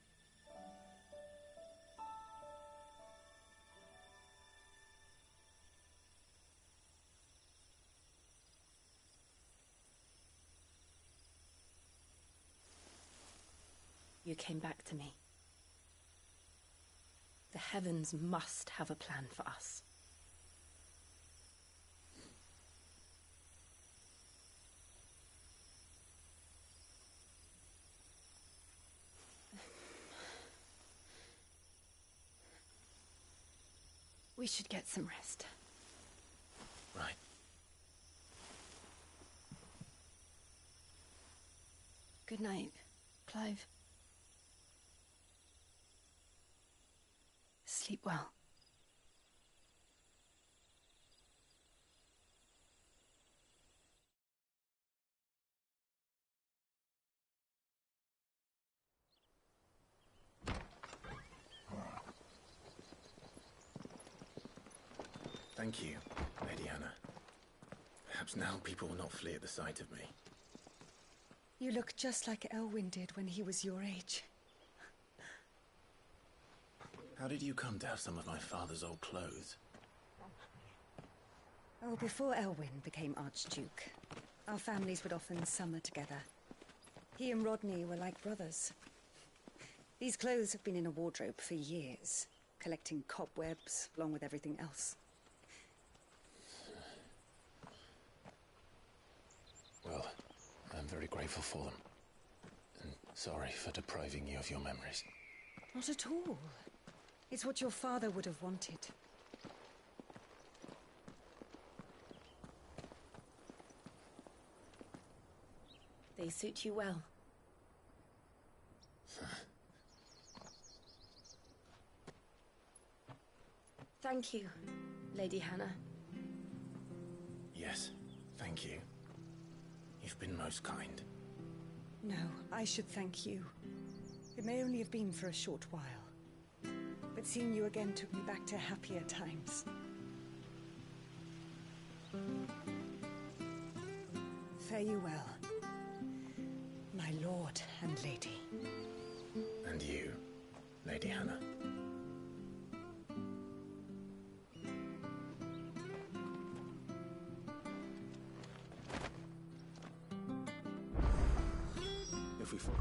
You came back to me. The heavens must have a plan for us. We should get some rest. Right. Good night, Clive. Sleep well. Thank you, Lady Hannah. Perhaps now people will not flee at the sight of me. You look just like Elwyn did when he was your age. How did you come to have some of my father's old clothes? Oh, before Elwyn became Archduke, our families would often summer together. He and Rodney were like brothers. These clothes have been in a wardrobe for years, collecting cobwebs along with everything else. Well, I'm very grateful for them. And sorry for depriving you of your memories. Not at all. It's what your father would have wanted. They suit you well. Thank you, Lady Hannah. Yes, thank you. You've been most kind. No, I should thank you. It may only have been for a short while, but seeing you again took me back to happier times. Fare you well, my lord and lady. And you, Lady Hannah. If we fall.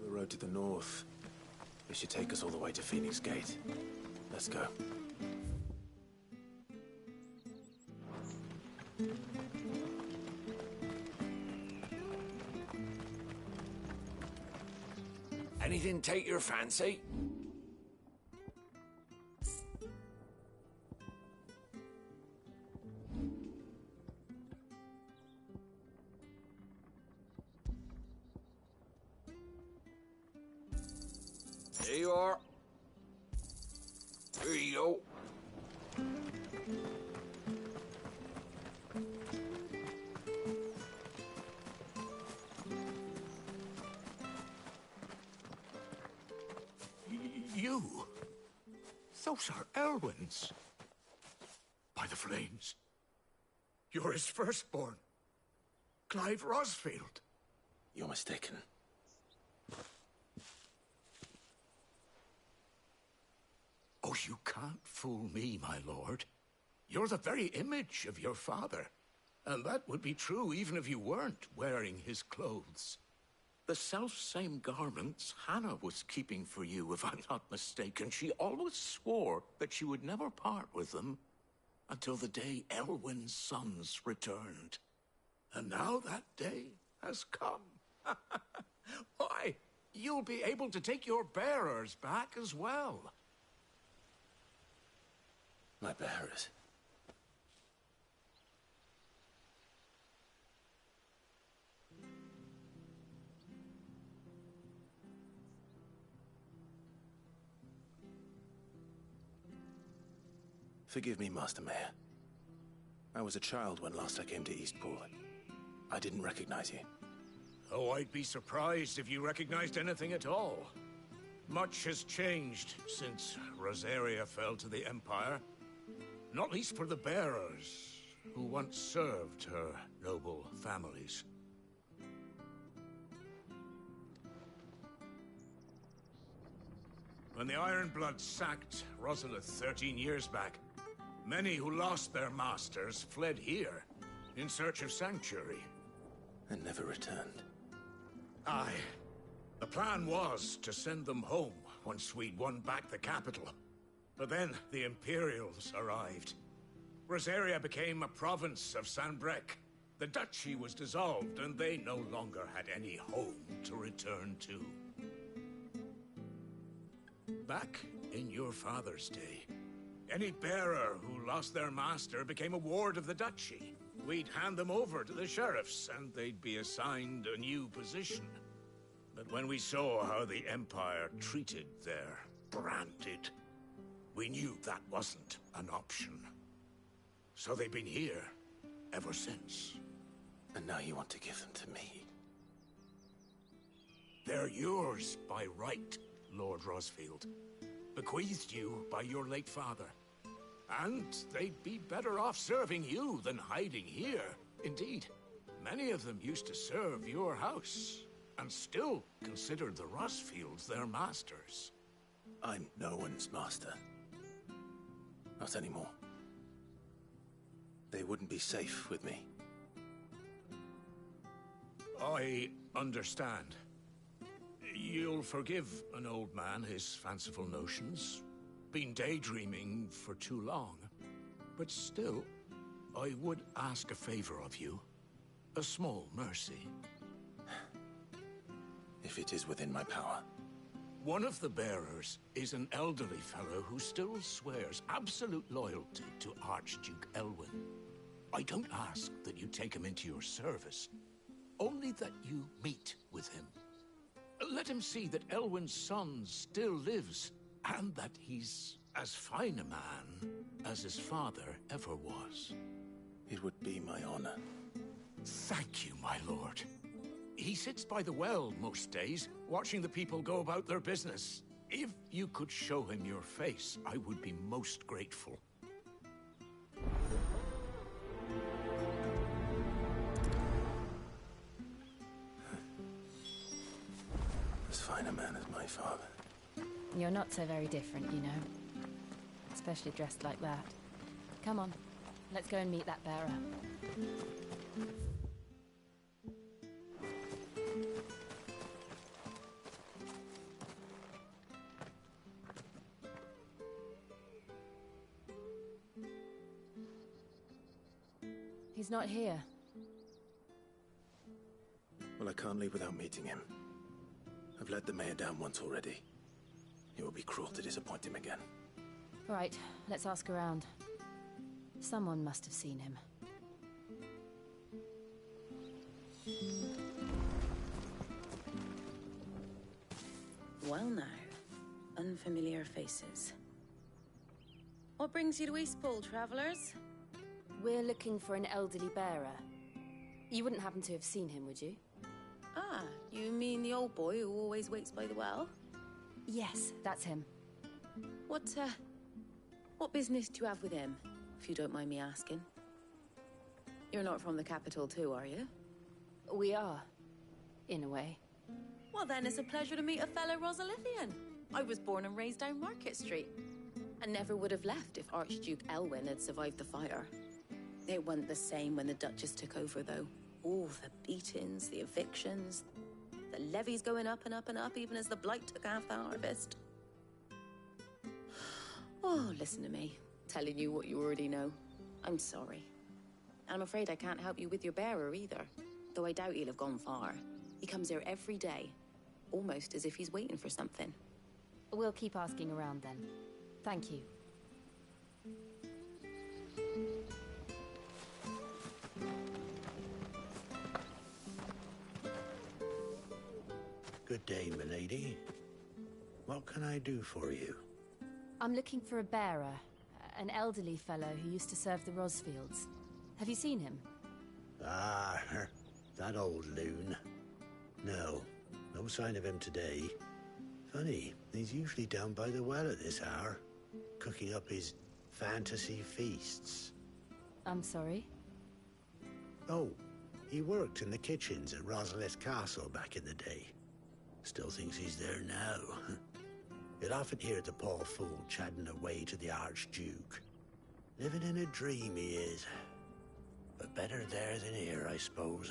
The road to the north. It should take us all the way to Phoenix Gate. Let's go. Anything take your fancy? There you are. Here you go. You? Those are Elwyn's. By the flames. You're his firstborn. Clive Rosfield. You're mistaken. Oh, you can't fool me, my lord. You're the very image of your father. And that would be true even if you weren't wearing his clothes. The self-same garments Hannah was keeping for you, if I'm not mistaken. She always swore that she would never part with them until the day Elwyn's sons returned. And now that day has come. Why, you'll be able to take your bearers back as well. My bearers? Forgive me, Master Mayor. I was a child when last I came to Eastpool. I didn't recognize you. Oh, I'd be surprised if you recognized anything at all. Much has changed since Rosaria fell to the Empire. Not least for the bearers, who once served her noble families. When the Ironbloods sacked Rosalith 13 years back, many who lost their masters fled here in search of sanctuary. And never returned. Aye. The plan was to send them home once we'd won back the capital. But then the Imperials arrived. Rosaria became a province of Sanbreque. The duchy was dissolved, and they no longer had any home to return to. Back in your father's day, any bearer who lost their master became a ward of the duchy. We'd hand them over to the sheriffs, and they'd be assigned a new position. But when we saw how the Empire treated their branded, we knew that wasn't an option. So they've been here ever since. And now you want to give them to me? They're yours by right, Lord Rosfield. Bequeathed you by your late father. And they'd be better off serving you than hiding here. Indeed, many of them used to serve your house, and still considered the Rosfields their masters. I'm no one's master. Not anymore. They wouldn't be safe with me. I understand. You'll forgive an old man his fanciful notions. Been daydreaming for too long. But still, I would ask a favor of you. A small mercy. If it is within my power. One of the bearers is an elderly fellow who still swears absolute loyalty to Archduke Elwyn. I don't ask that you take him into your service, only that you meet with him. Let him see that Elwyn's son still lives, and that he's as fine a man as his father ever was. It would be my honor. Thank you, my lord. He sits by the well most days, watching the people go about their business. If you could show him your face, I would be most grateful. As fine a man as my father. You're not so very different, you know. Especially dressed like that. Come on, let's go and meet that bearer. He's not here. Well, I can't leave without meeting him. I've let the mayor down once already. It would be cruel to disappoint him again. Right, let's ask around. Someone must have seen him. Well now, unfamiliar faces. What brings you to Eastpool, travelers? We're looking for an elderly bearer. You wouldn't happen to have seen him, would you? Ah, you mean the old boy who always waits by the well? Yes, that's him. What business do you have with him, if you don't mind me asking? You're not from the capital too, are you? We are, in a way. Well then, it's a pleasure to meet a fellow Rosalithian. I was born and raised down Market Street. and never would have left if Archduke Elwyn had survived the fire. It wasn't the same when the Duchess took over, though. All the beatings, the evictions, the levies going up and up and up, even as the blight took half the harvest. Oh, listen to me, telling you what you already know. I'm sorry. I'm afraid I can't help you with your bearer either, though I doubt he'll have gone far. He comes here every day, almost as if he's waiting for something. We'll keep asking around then. Thank you. Good day, milady. What can I do for you? I'm looking for a bearer, an elderly fellow who used to serve the Rosfields. Have you seen him? Ah, that old loon. No sign of him today. Funny, he's usually down by the well at this hour, cooking up his fantasy feasts. I'm sorry? Oh, he worked in the kitchens at Rosalith Castle back in the day. Still thinks he's there now. You'll often hear the poor fool chatting away to the Archduke. Living in a dream he is. But better there than here, I suppose.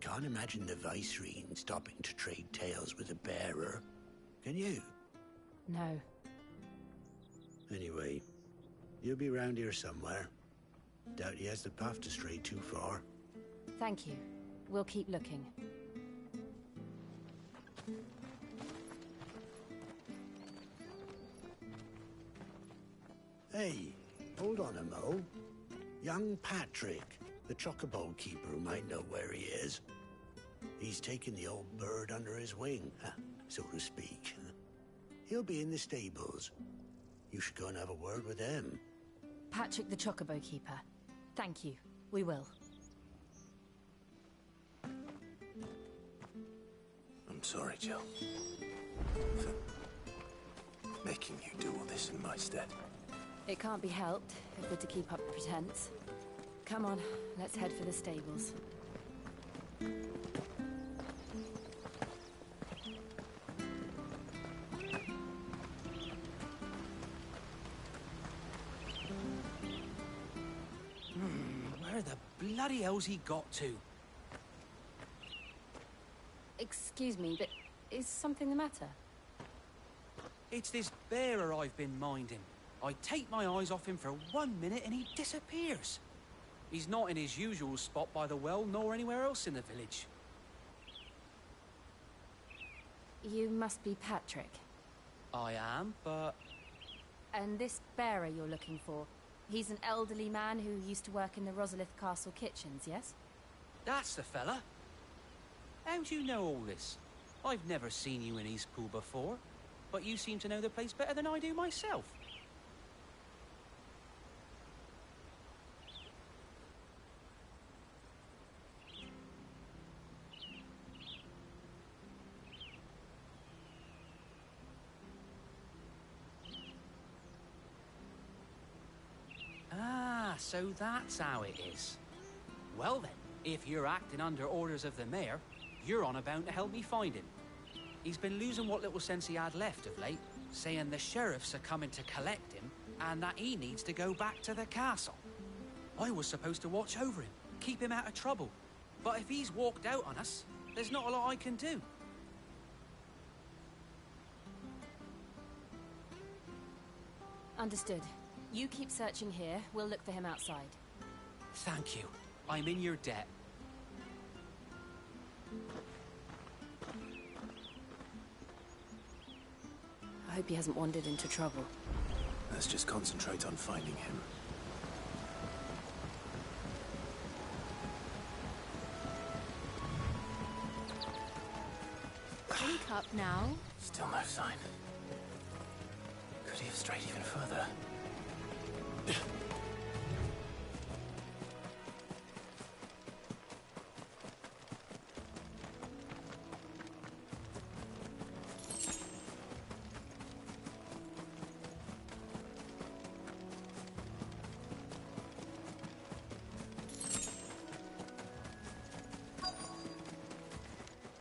Can't imagine the Vicereine stopping to trade tales with a bearer. Can you? No. Anyway, you'll be round here somewhere. Doubt he has the path to stray too far. Thank you. We'll keep looking. Hey, hold on a mo. Young Patrick, the chocobo keeper, might know where he is. He's taken the old bird under his wing, so to speak. He'll be in the stables. You should go and have a word with him. Patrick the chocobo keeper. Thank you. We will. I'm sorry, Jill. For making you do all this in my stead. It can't be helped if we're to keep up pretense. Come on, let's head for the stables. Where the bloody hell's he got to? Excuse me, but is something the matter? It's this bearer I've been minding. I take my eyes off him for 1 minute and he disappears. He's not in his usual spot by the well, nor anywhere else in the village. You must be Patrick. I am, but... And this bearer you're looking for, he's an elderly man who used to work in the Rosalith Castle kitchens, yes? That's the fella. How do you know all this? I've never seen you in Eastpool before, but you seem to know the place better than I do myself. Ah, so that's how it is. Well then, if you're acting under orders of the mayor, you're on about to help me find him. He's been losing what little sense he had left of late, saying the sheriffs are coming to collect him and that he needs to go back to the castle. I was supposed to watch over him, keep him out of trouble. But if he's walked out on us, there's not a lot I can do. Understood. You keep searching here, we'll look for him outside. Thank you. I'm in your debt. I hope he hasn't wandered into trouble. Let's just concentrate on finding him. Drink up now. Still no sign. Could he have strayed even further?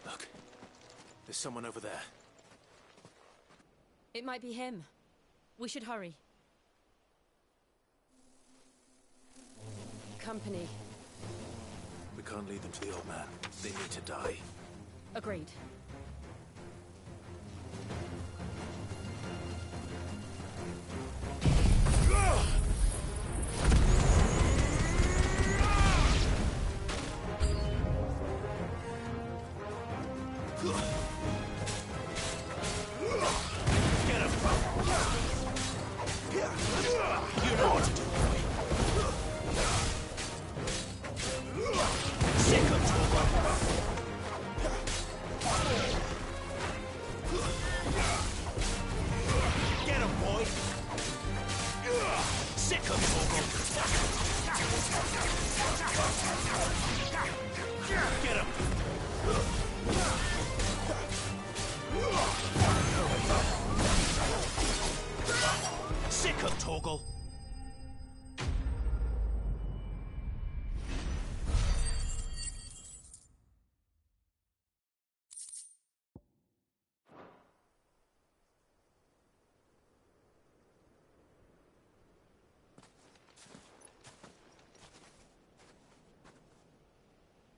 Look, there's someone over there. It might be him. We should hurry. company. We can't lead them to the old man. They need to die. Agreed.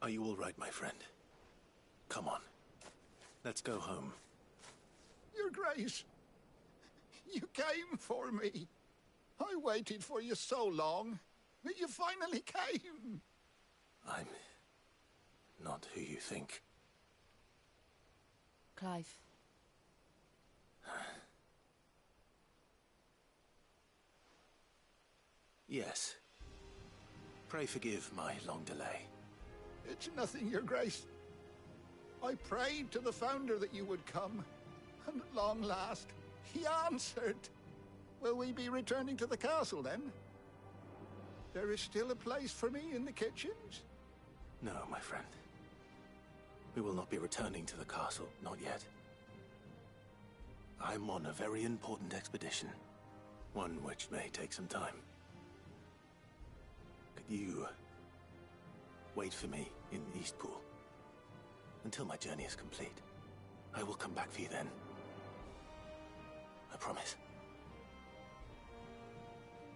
Are you all right, my friend? Come on. Let's go home. Your Grace, you came for me. I waited for you so long, but you finally came. I'm not who you think. Clive. Yes. Pray forgive my long delay. It's nothing, Your Grace. I prayed to the Founder that you would come, and at long last, he answered. Will we be returning to the castle, then? There is still a place for me in the kitchens? No, my friend. We will not be returning to the castle, not yet. I'm on a very important expedition, one which may take some time. Could you wait for me in Eastpool until my journey is complete? I will come back for you then. I promise.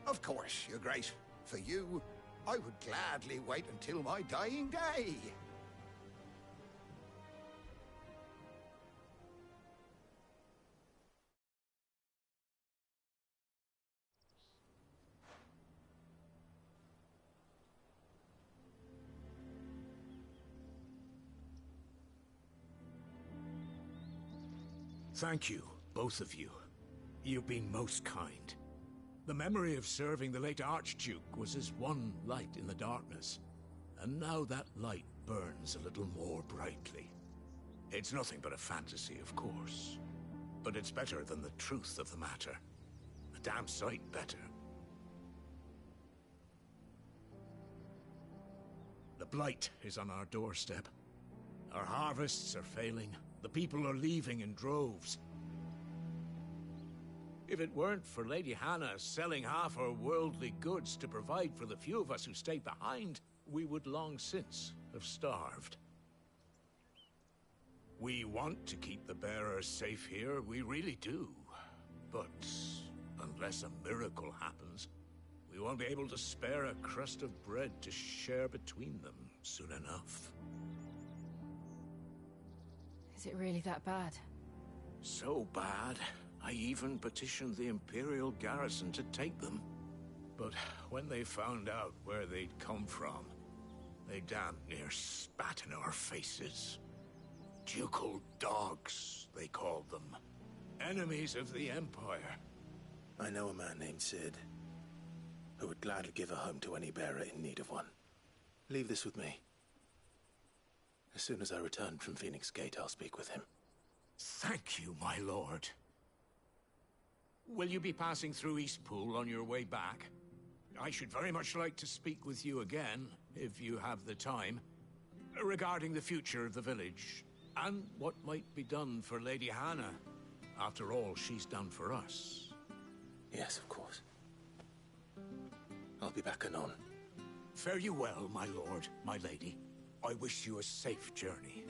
Of course, Your Grace. For you, I would gladly wait until my dying day. Thank you, both of you. You've been most kind. The memory of serving the late Archduke was as one light in the darkness, and now that light burns a little more brightly. It's nothing but a fantasy, of course, but it's better than the truth of the matter. A damn sight better. The blight is on our doorstep. Our harvests are failing. The people are leaving in droves. If it weren't for Lady Hannah selling half her worldly goods to provide for the few of us who stayed behind, we would long since have starved. We want to keep the bearers safe here, we really do. But unless a miracle happens, we won't be able to spare a crust of bread to share between them soon enough. Is it really that bad? So bad, I even petitioned the Imperial garrison to take them. But when they found out where they'd come from, they damn near spat in our faces. Ducal dogs, they called them. Enemies of the Empire. I know a man named Sid, who would gladly give a home to any bearer in need of one. Leave this with me. As soon as I return from Phoenix Gate, I'll speak with him. Thank you, my lord. Will you be passing through Eastpool on your way back? I should very much like to speak with you again, if you have the time, regarding the future of the village, and what might be done for Lady Hannah. After all, she's done for us. Yes, of course. I'll be back anon. Fare you well, my lord, my lady. I wish you a safe journey.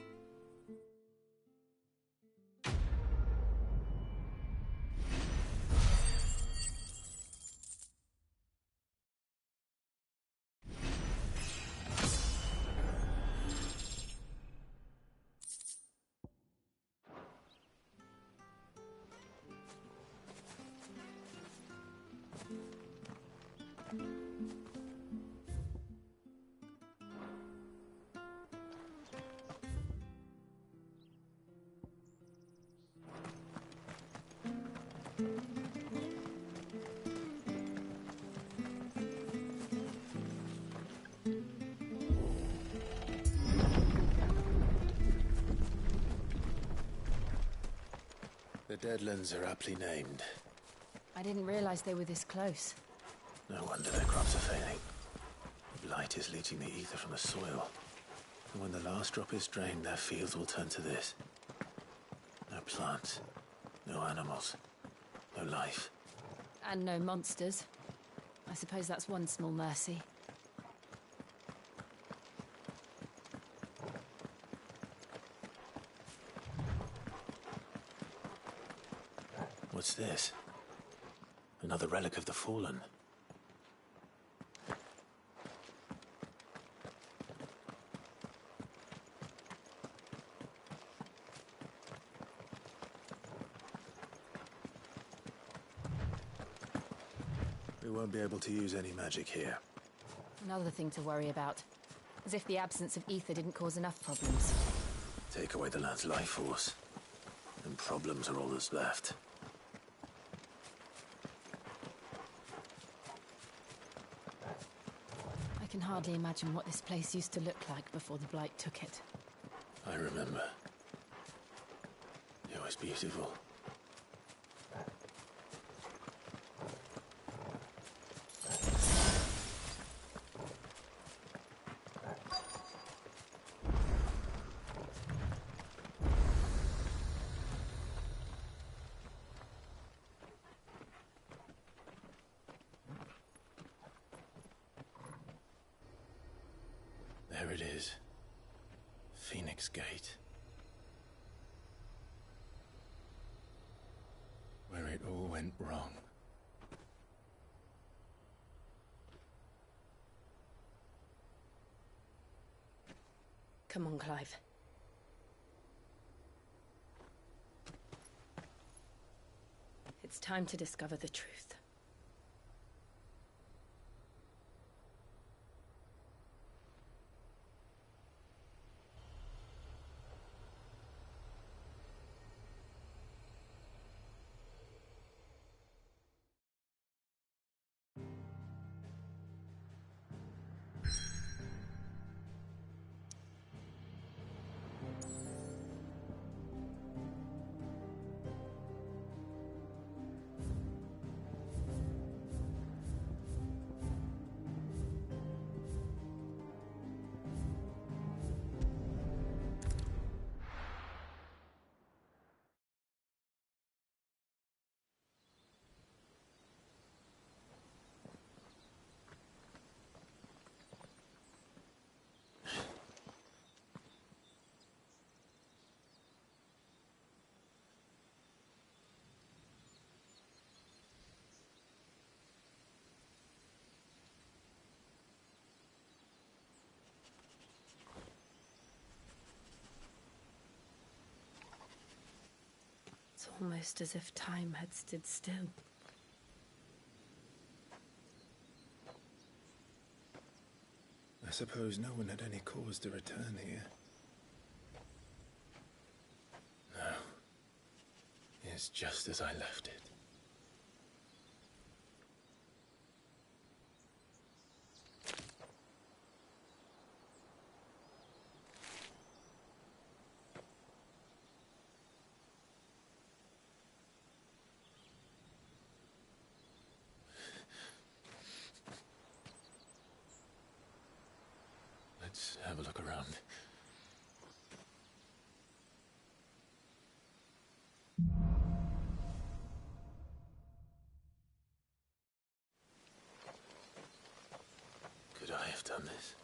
Deadlands are aptly named. I didn't realize they were this close. No wonder their crops are failing. The blight is leaching the ether from the soil. And when the last drop is drained, their fields will turn to this. No plants, no animals, no life. And no monsters. I suppose that's one small mercy. What's this? Another relic of the Fallen. We won't be able to use any magic here. Another thing to worry about. As if the absence of ether didn't cause enough problems. Take away the land's life force, and problems are all that's left. I can hardly imagine what this place used to look like before the Blight took it. I remember. It was beautiful. There it is. Phoenix Gate. Where it all went wrong. Come on, Clive. It's time to discover the truth. It's almost as if time had stood still. I suppose no one had any cause to return here. No. It's just as I left it. Let's have a look around. Could I have done this?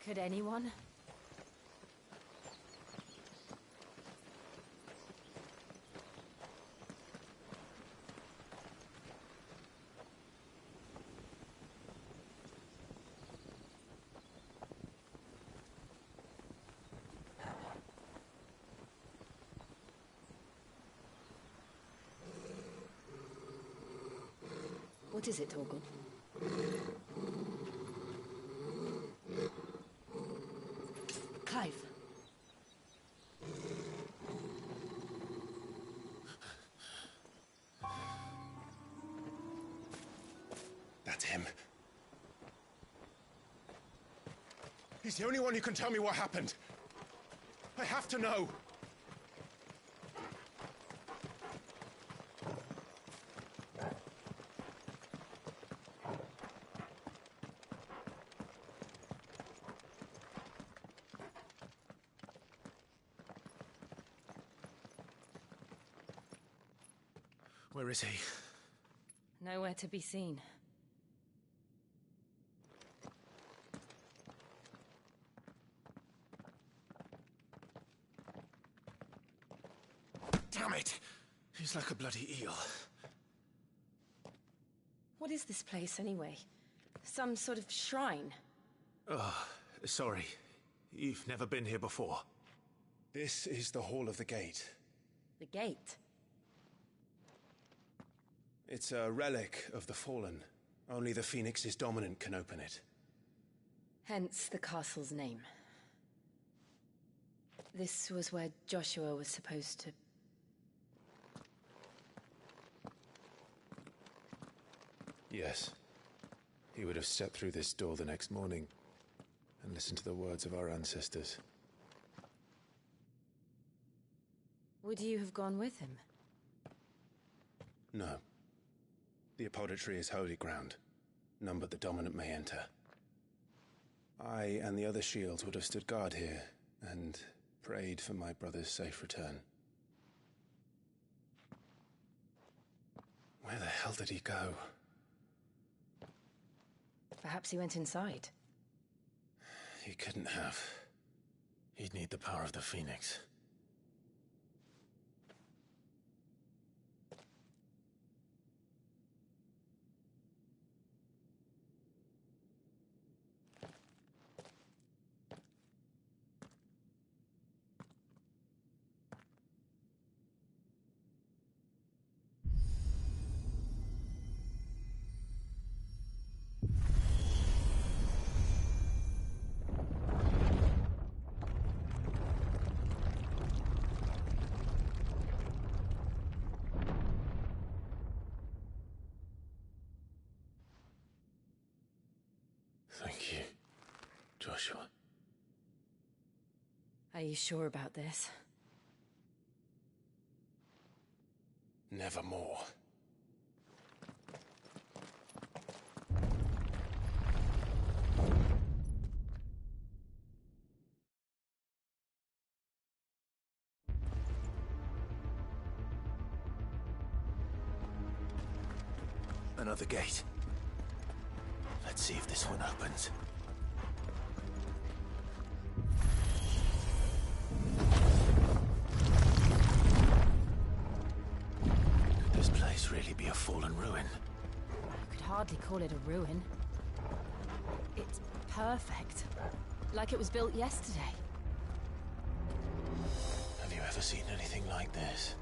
Could anyone? What is it, Torgal? Clive. That's him. He's the only one who can tell me what happened. I have to know. Where is he? Nowhere to be seen. Damn it! He's like a bloody eel. What is this place, anyway? Some sort of shrine? Oh, sorry. You've never been here before. This is the Hall of the Gate. The gate? It's a relic of the Fallen. Only the Phoenix's dominant can open it. Hence the castle's name. This was where Joshua was supposed to... Yes. He would have stepped through this door the next morning and listened to the words of our ancestors. Would you have gone with him? No. The apodatory is holy ground. None but the dominant may enter. I and the other shields would have stood guard here and prayed for my brother's safe return. Where the hell did he go? Perhaps he went inside. He couldn't have. He'd need the power of the Phoenix. Thank you, Joshua. Are you sure about this? Nevermore. Another gate. Let's see if this one opens. Could this place really be a fallen ruin? I could hardly call it a ruin. It's perfect. Like it was built yesterday. Have you ever seen anything like this?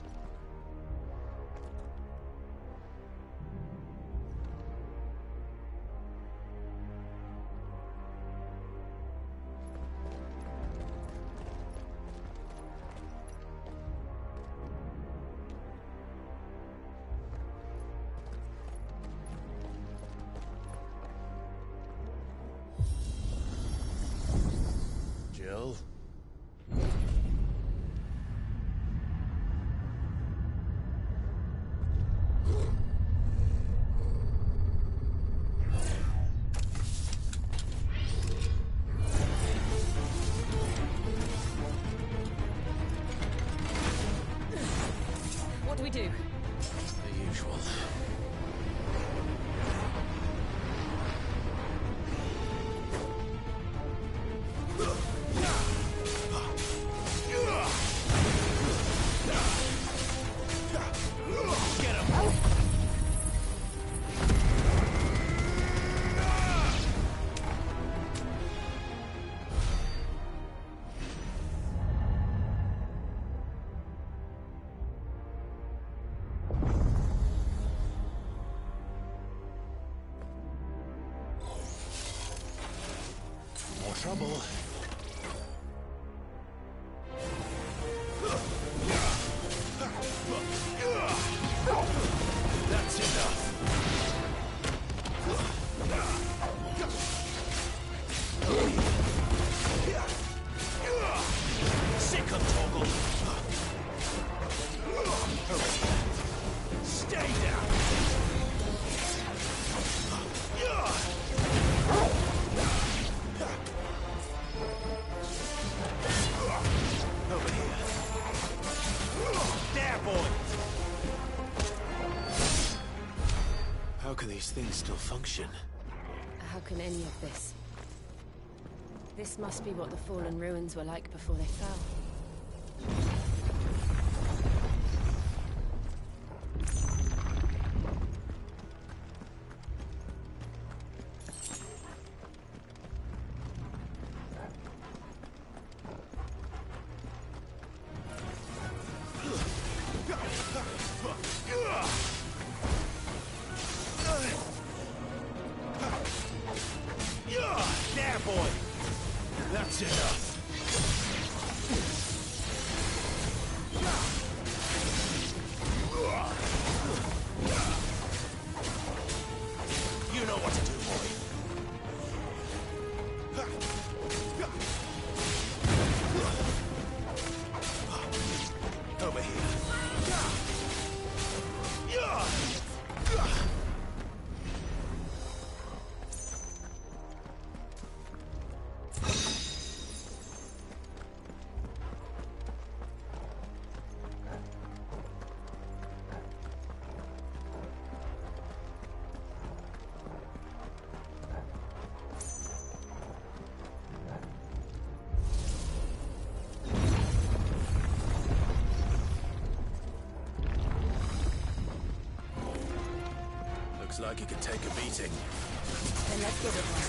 Jill? What do we do? The usual. More trouble. That's enough. Sick of toggle. Stay down. things still function. How can any of this? This must be what the fallen ruins were like before they fell. There, boy! That's enough. You know what to do, boy. Over here. Looks like he could take a beating. Then let's give it one.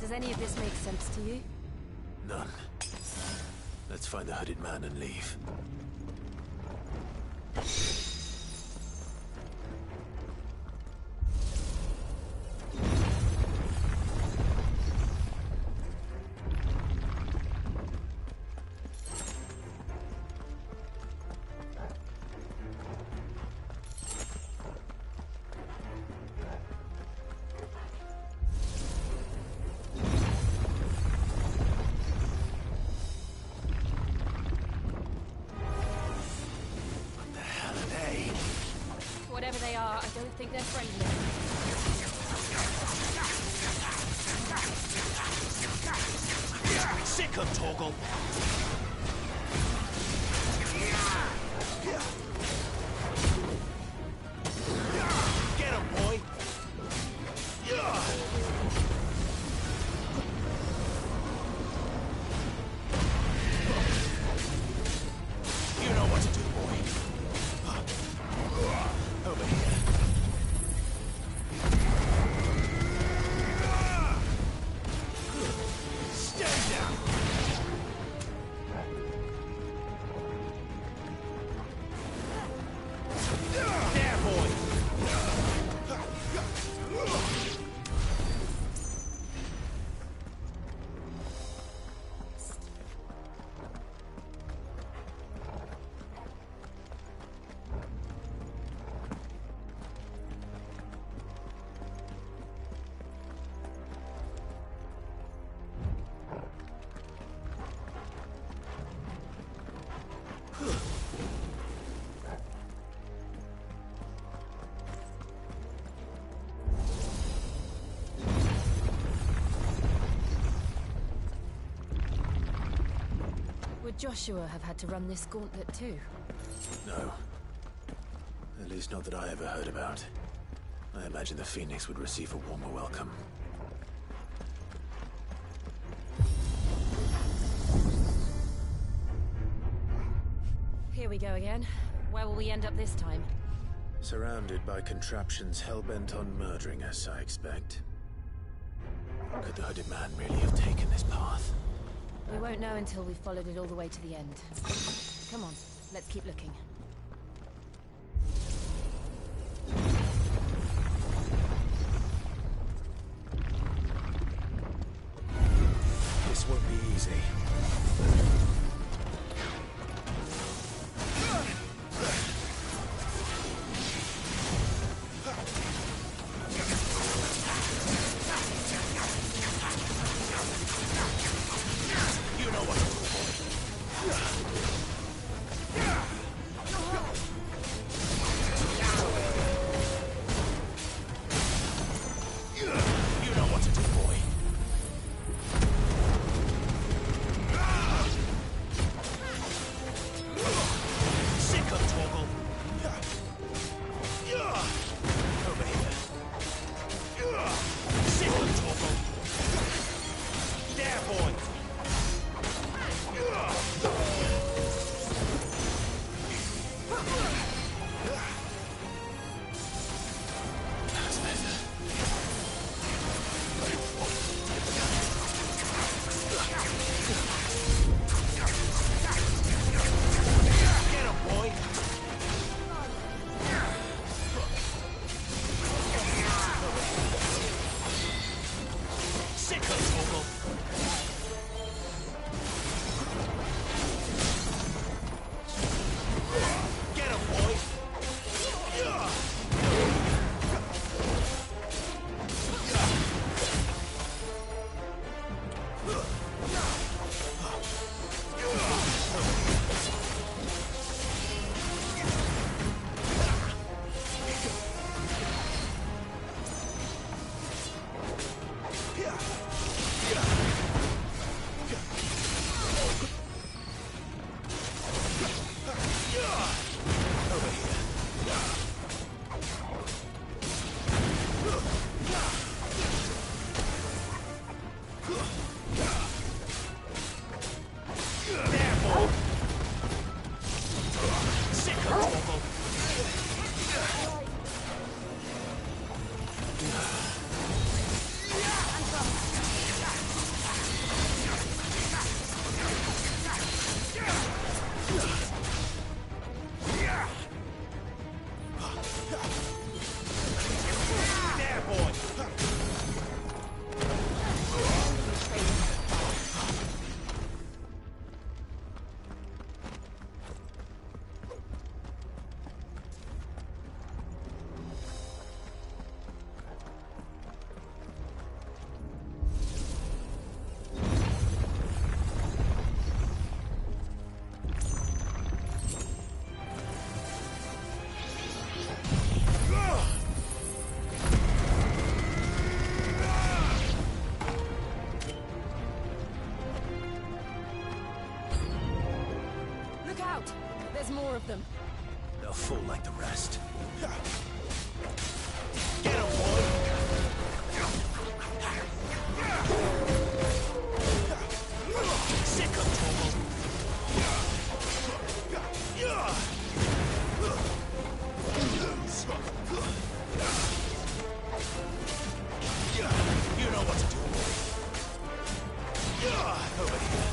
Does any of this make sense to you? None. Let's find the hooded man and leave. Whatever they are, I don't think they're friendly. Sick of Torgal! Get him, boy! You know what to do, boy. Over here. Stay down! Would Joshua have had to run this gauntlet too? No. At least not that I ever heard about. I imagine the Phoenix would receive a warmer welcome. Here we go again. Where will we end up this time? Surrounded by contraptions hell-bent on murdering us, I expect. Could the hooded man really have taken this path? We won't know until we've followed it all the way to the end. Come on, let's keep looking. This won't be easy. There's more of them. They'll fall like the rest. Get him, boy! Sick of trouble! You know what to do. Over here.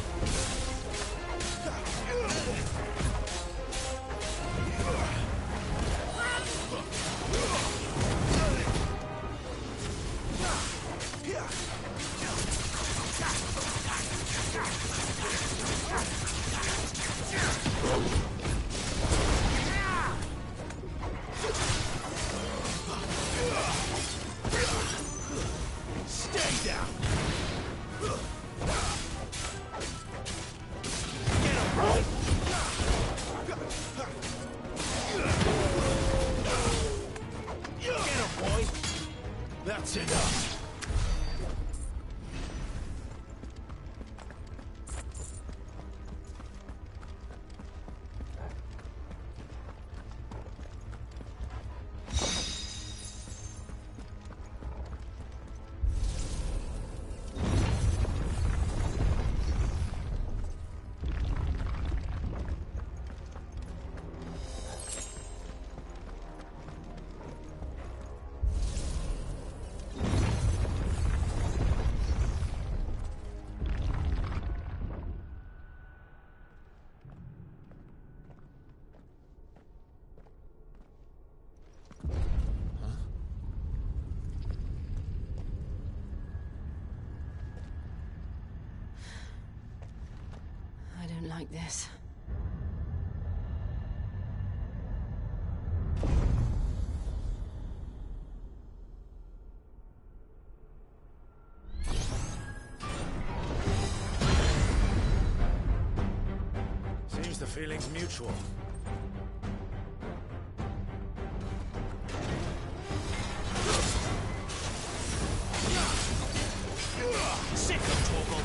Stay down! Get him, boy! Get him, boy! That's enough! like this. Seems the feeling's mutual. Sick of Torgal!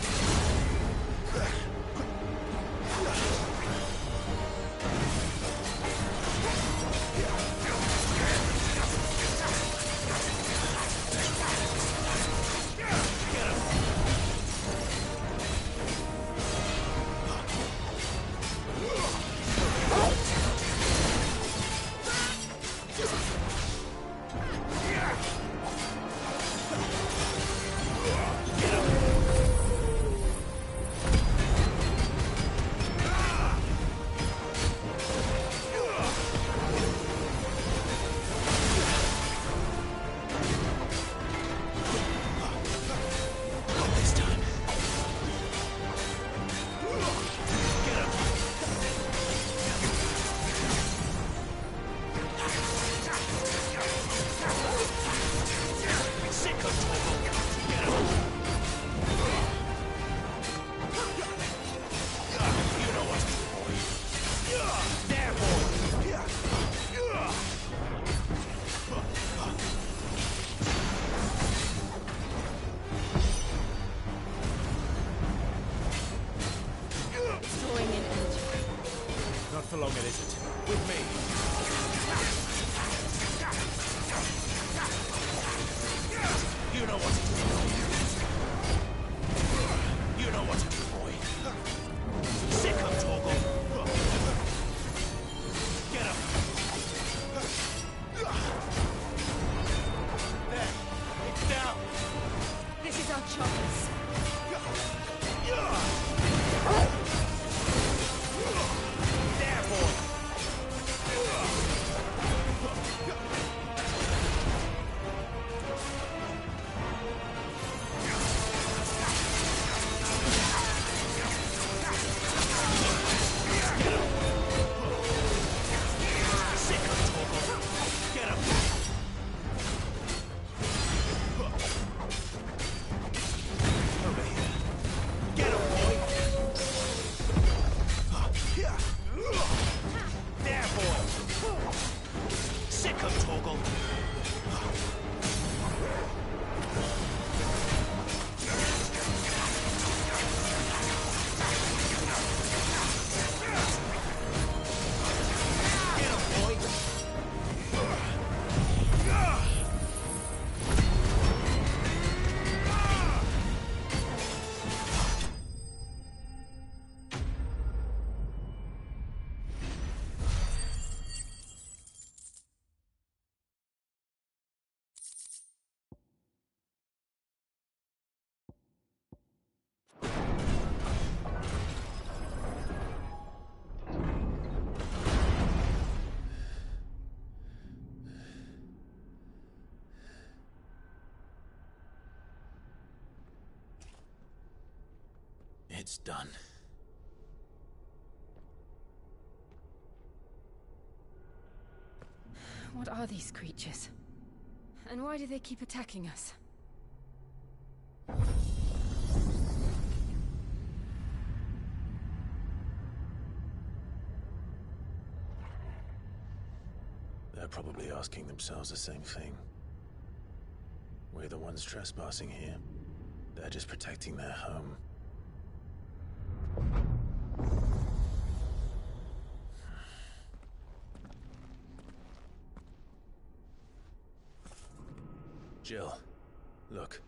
For long it isn't. With me. You know what to do, boy. You know what to do, boy. Sick of Torgal. Get up. There. It's down. This is our chance. It's done. What are these creatures? And why do they keep attacking us? They're probably asking themselves the same thing. We're the ones trespassing here. They're just protecting their home. Jill, look.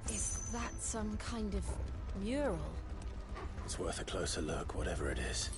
Is that some kind of mural? It's worth a closer look, whatever it is.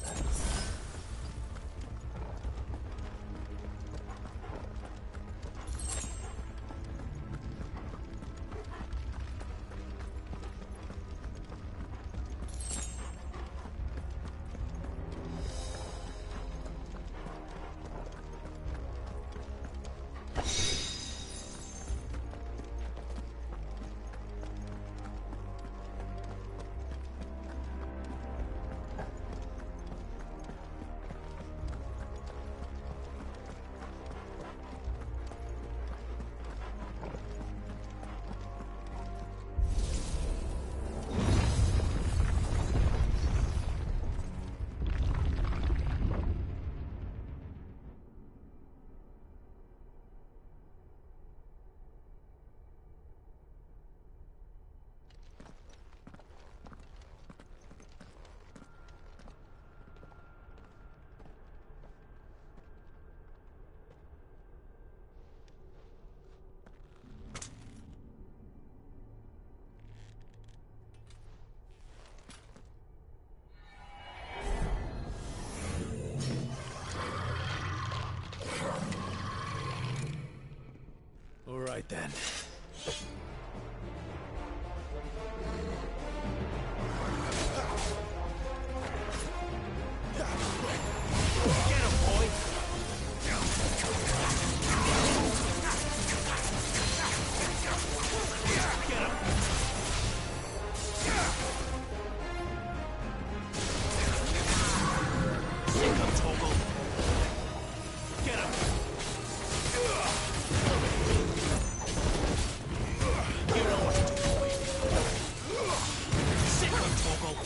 end. Get him, boy! Get him! Sick him, Toggle! Get him! You know what to do, boy! Sick him, Toggle!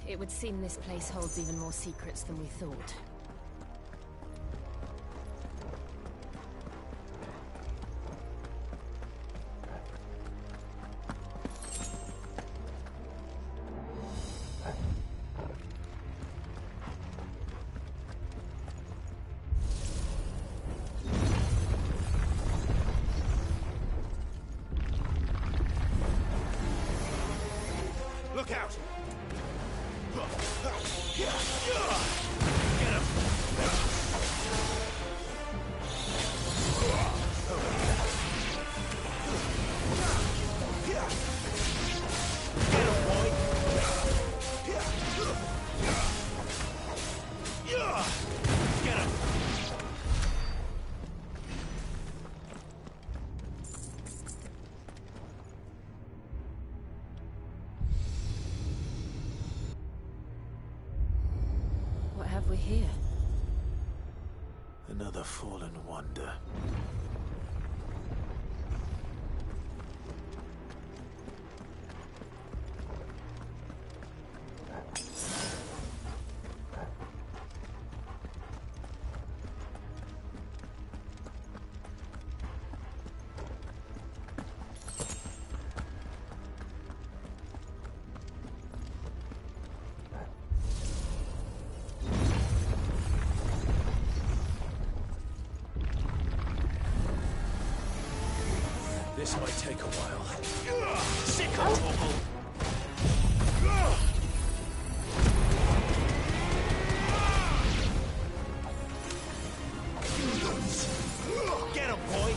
It would seem this place holds even more secrets than we thought. Look out! What have we here? Another fallen wonder. This might take a while. Sick of Toggle! Get him, boy!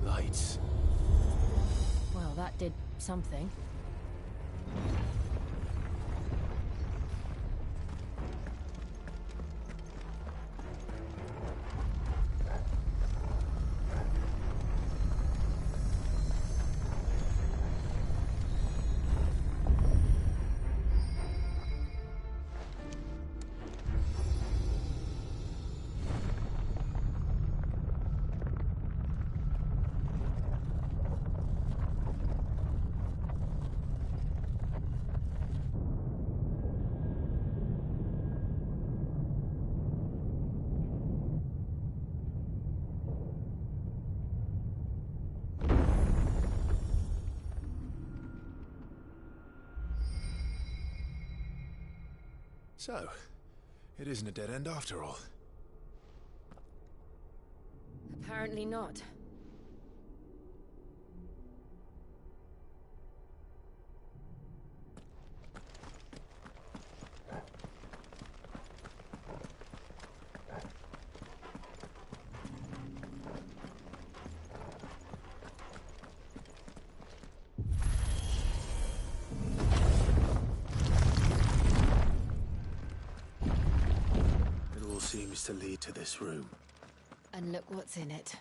Lights. Well, that did something. So, it isn't a dead end after all. Apparently not. seems to lead to this room. And look what's in it.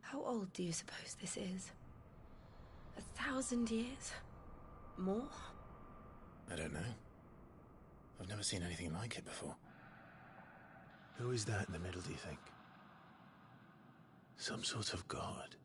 How old do you suppose this is? 1,000 years? More? I don't know. I've never seen anything like it before. Who is that in the middle, do you think? Some sort of god?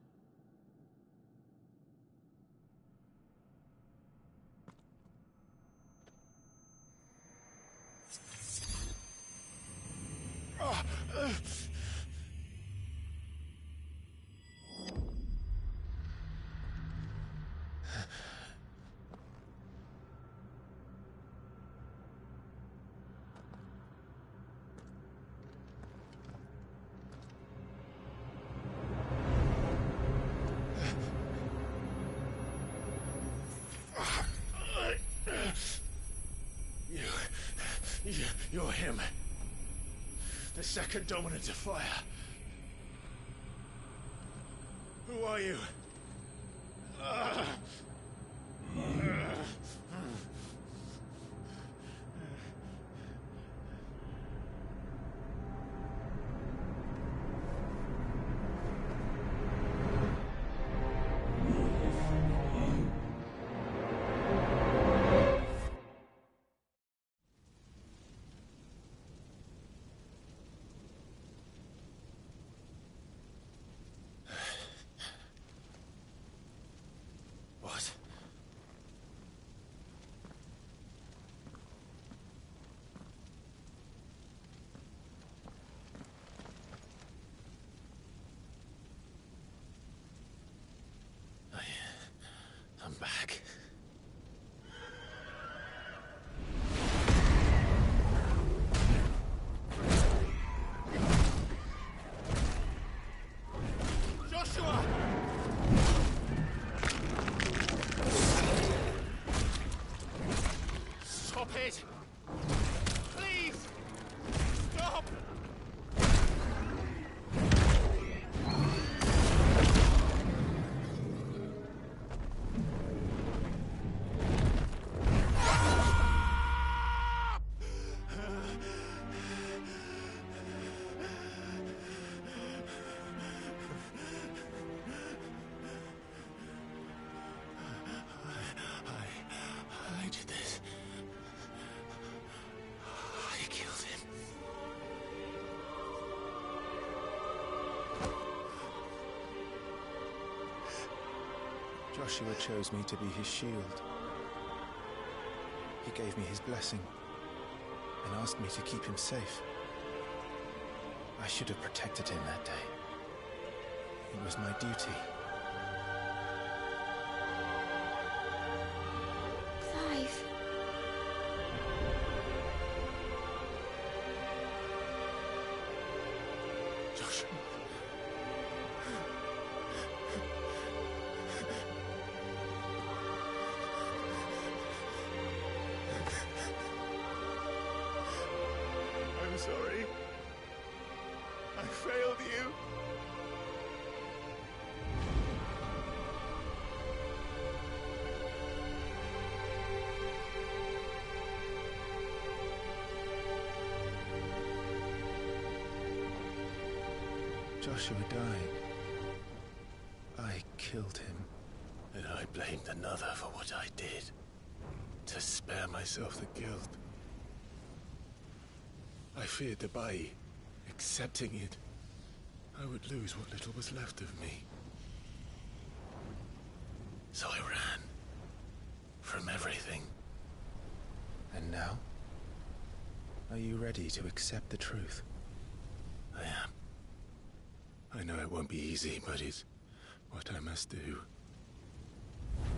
You're him. The second dominant of fire. Who are you? What? I'm back. Joshua! Stop it! Please! Stop! I did this. I killed him. Joshua chose me to be his shield. He gave me his blessing and asked me to keep him safe. I should have protected him that day. It was my duty. Clive. Joshua. I'm sorry. I failed you. Joshua died. I killed him. And I blamed another for what I did. To spare myself the guilt. I feared that by accepting it, I would lose what little was left of me. So I ran. From everything. And now? Are you ready to accept the truth? I am. I know it won't be easy, but it's what I must do.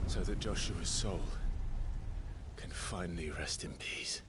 So that Joshua's soul can finally rest in peace.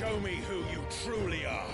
Show me who you truly are.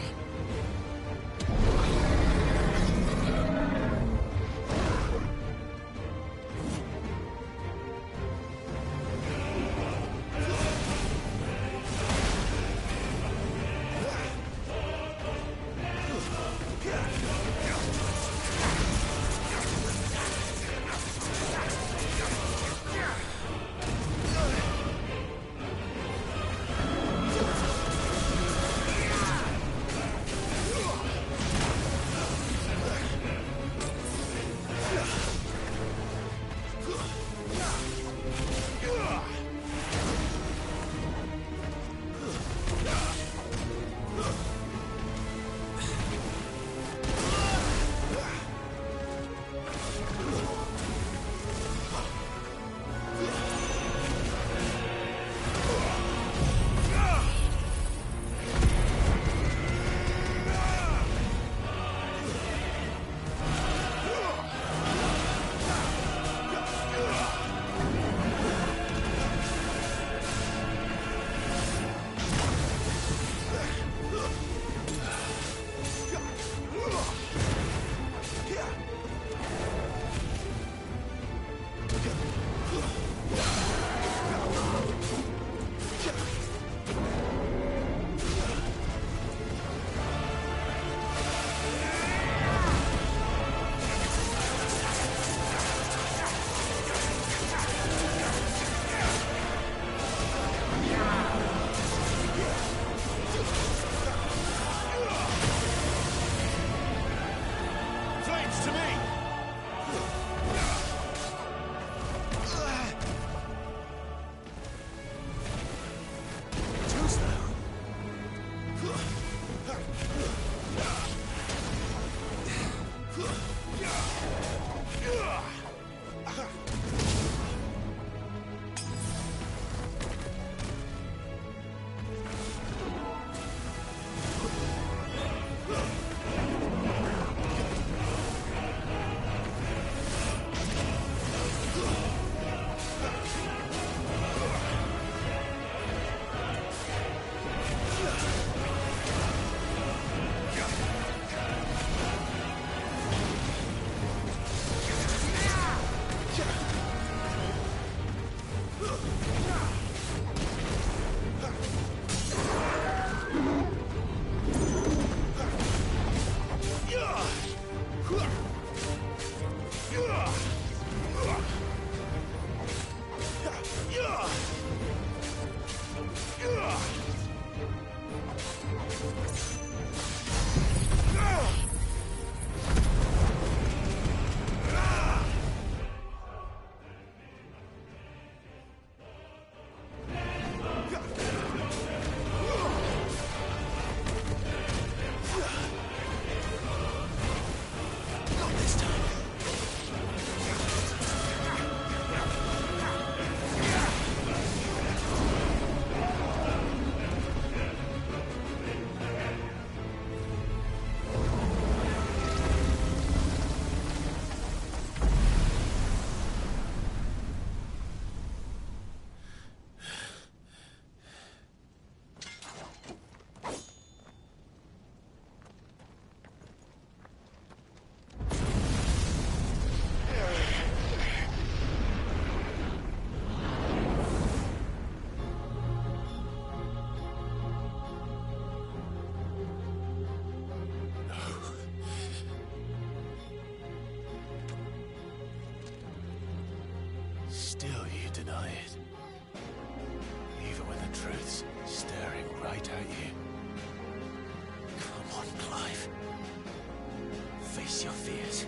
Still you deny it. Even when the truth's staring right at you. Come on, Clive. Face your fears.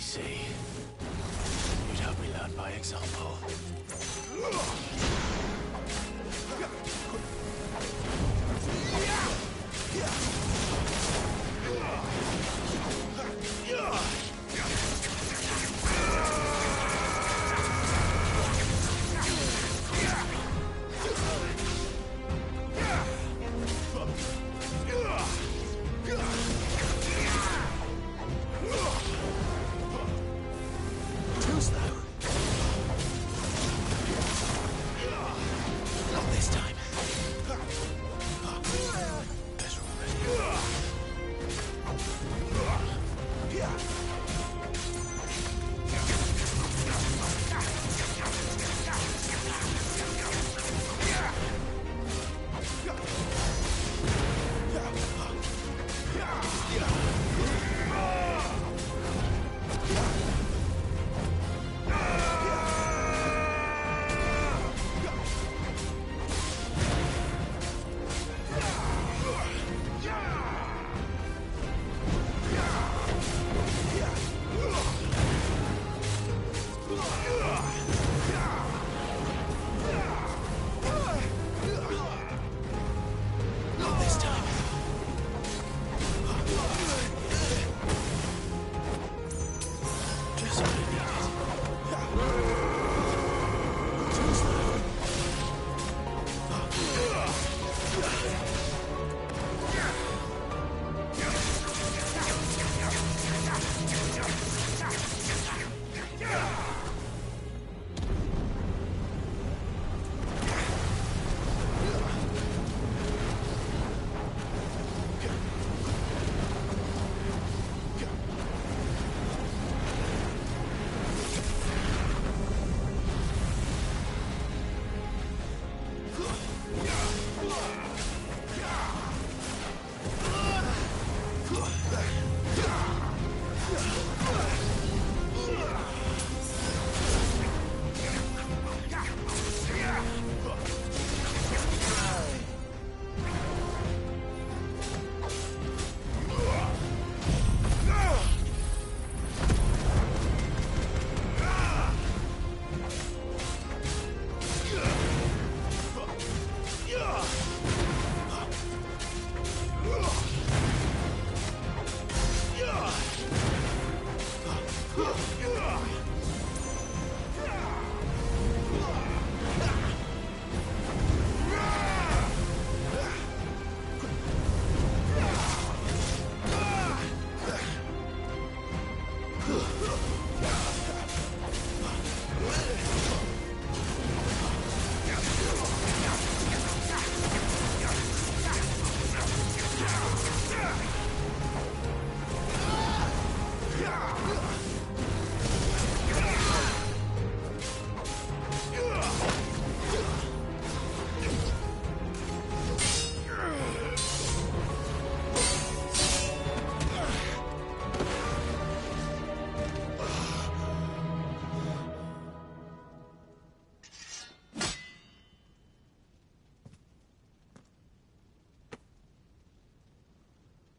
see. You'd help me learn by example. Too slow. Not this time. Better already. Not this time. Just what I needed. Too slow.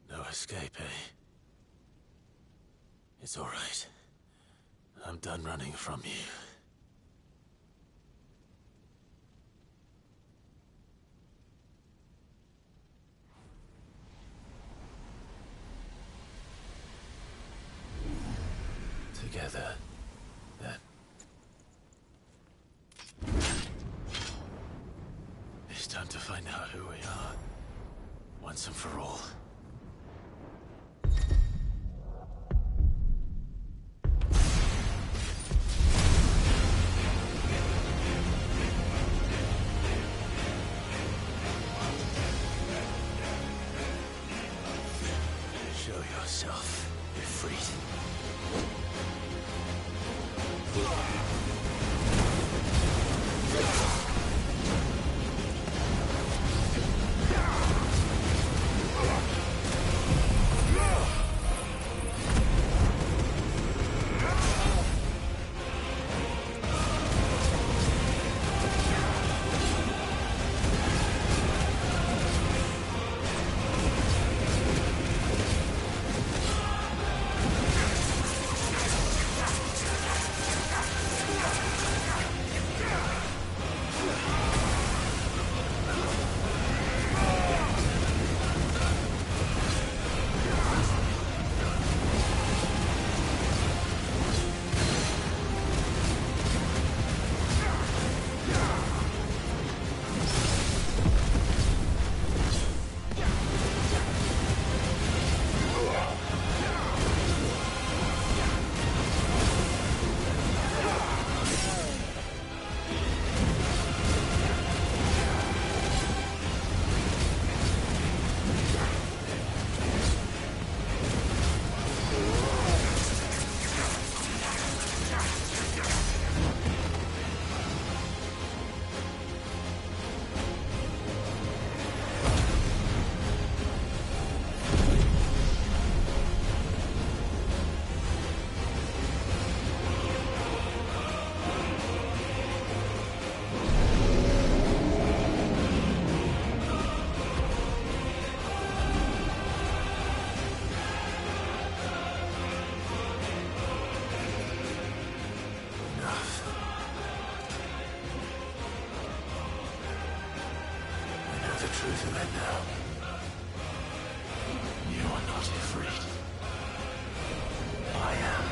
No escape, eh? It's all right. I'm done running from you. Together, then. It's time to find out who we are, once and for all. Show yourself, Ifrit. truth of it now. You are not Ifrit. I am.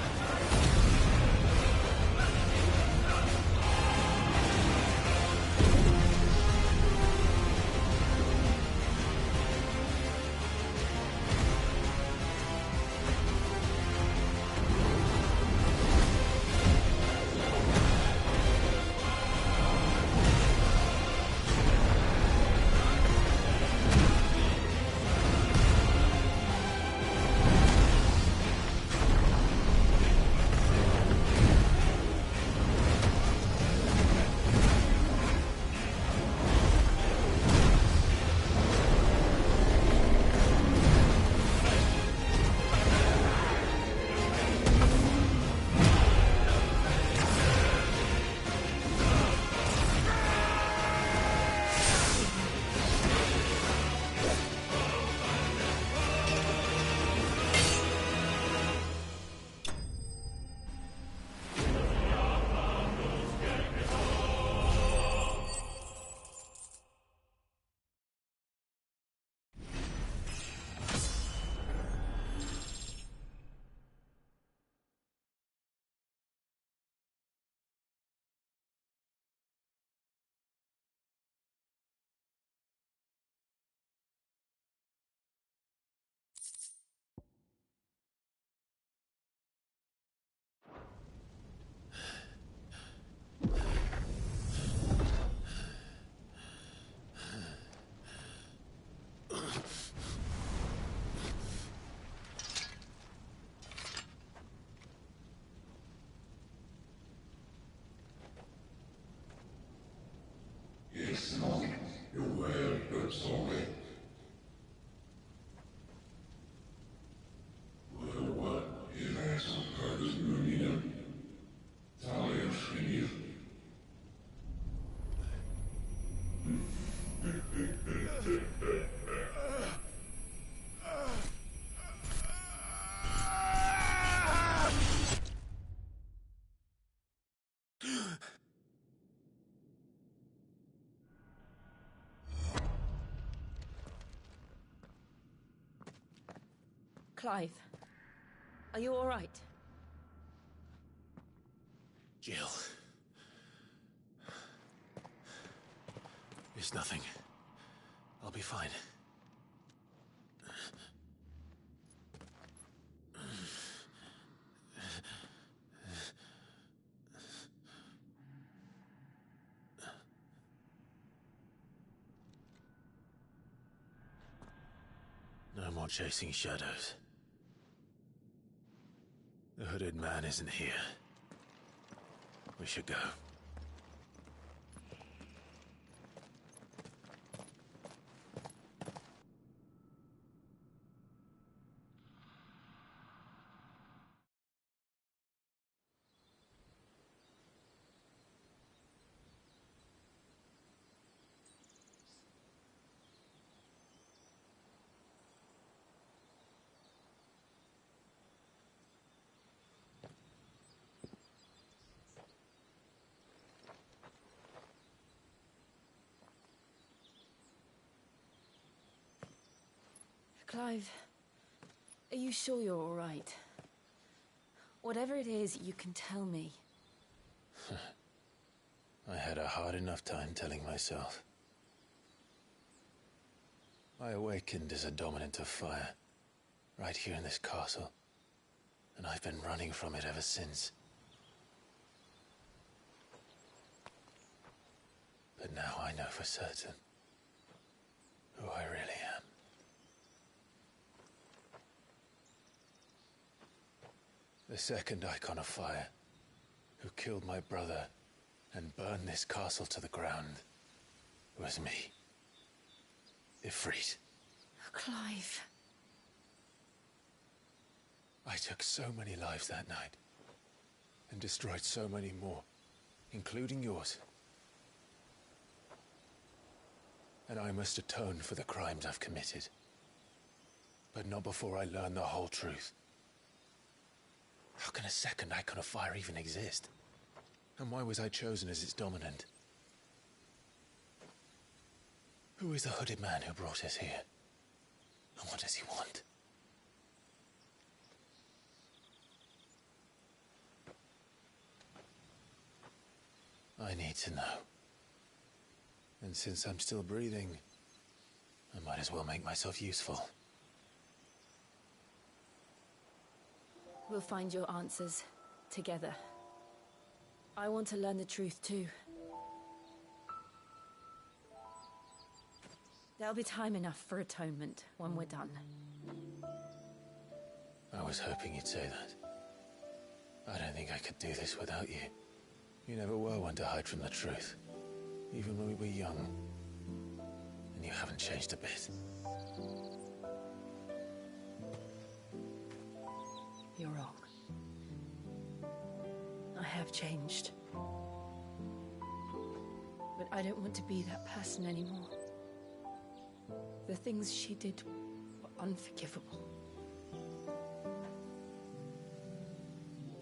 Clive, are you all right? Jill. It's nothing. I'll be fine. No more chasing shadows. The hooded man isn't here. We should go. Clive, are you sure you're all right? Whatever it is, you can tell me. I had a hard enough time telling myself. I awakened as a dominant of fire, right here in this castle, and I've been running from it ever since. But now I know for certain who I really am. The second icon of fire, who killed my brother and burned this castle to the ground, was me. Ifrit. Clive. I took so many lives that night, and destroyed so many more, including yours. And I must atone for the crimes I've committed. But not before I learn the whole truth. How can a second icon of fire even exist? And why was I chosen as its dominant? Who is the hooded man who brought us here? And what does he want? I need to know. And since I'm still breathing, I might as well make myself useful. We'll find your answers together. I want to learn the truth too. There'll be time enough for atonement when we're done. I was hoping you'd say that. I don't think I could do this without you. You never were one to hide from the truth, even when we were young. And you haven't changed a bit. You're wrong. I have changed. But I don't want to be that person anymore. The things she did were unforgivable.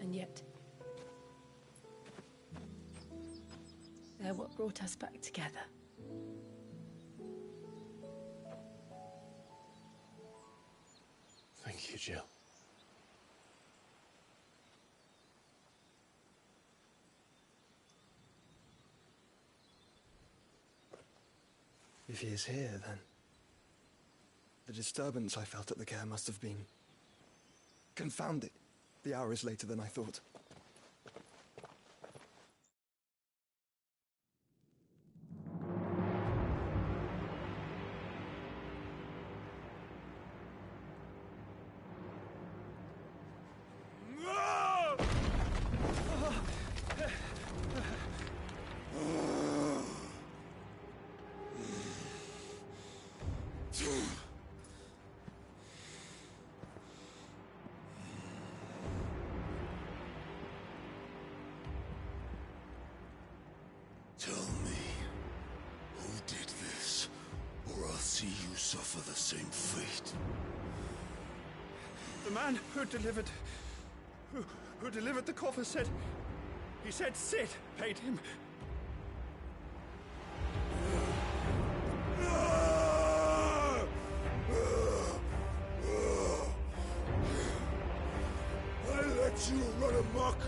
And yet, they're what brought us back together. Thank you, Jill. If he is here, then the disturbance I felt at the care must have been... Confound it! The hour is later than I thought. Tell me, who did this, or I'll see you suffer the same fate. The man who delivered the coffer said... He said Sid paid him. I let you run amok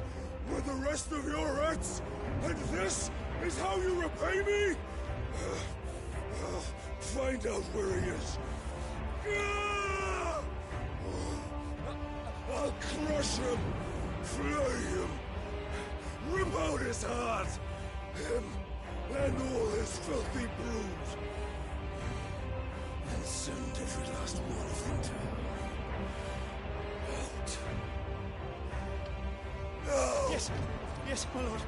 with the rest of your rats, and this is how you repay me? Find out where he is. I'll crush him, flay him, rip out his heart, him and all his filthy brood, and send every last one of them to out. No! Yes, yes, my lord.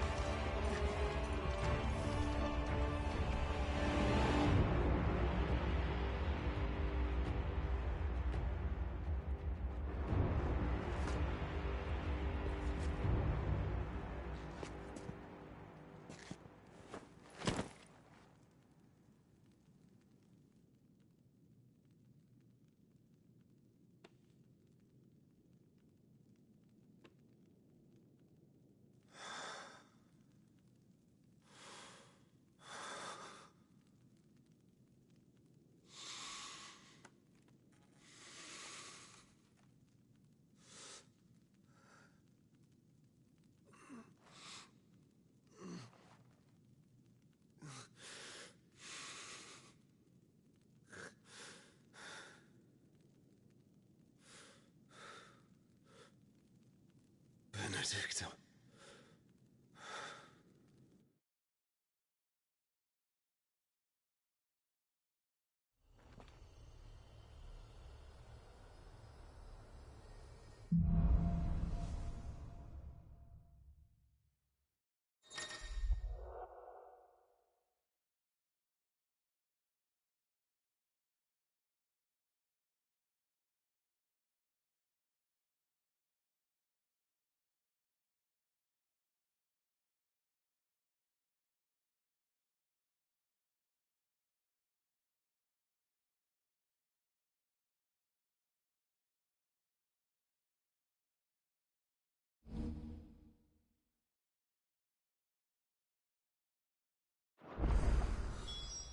Benedicta.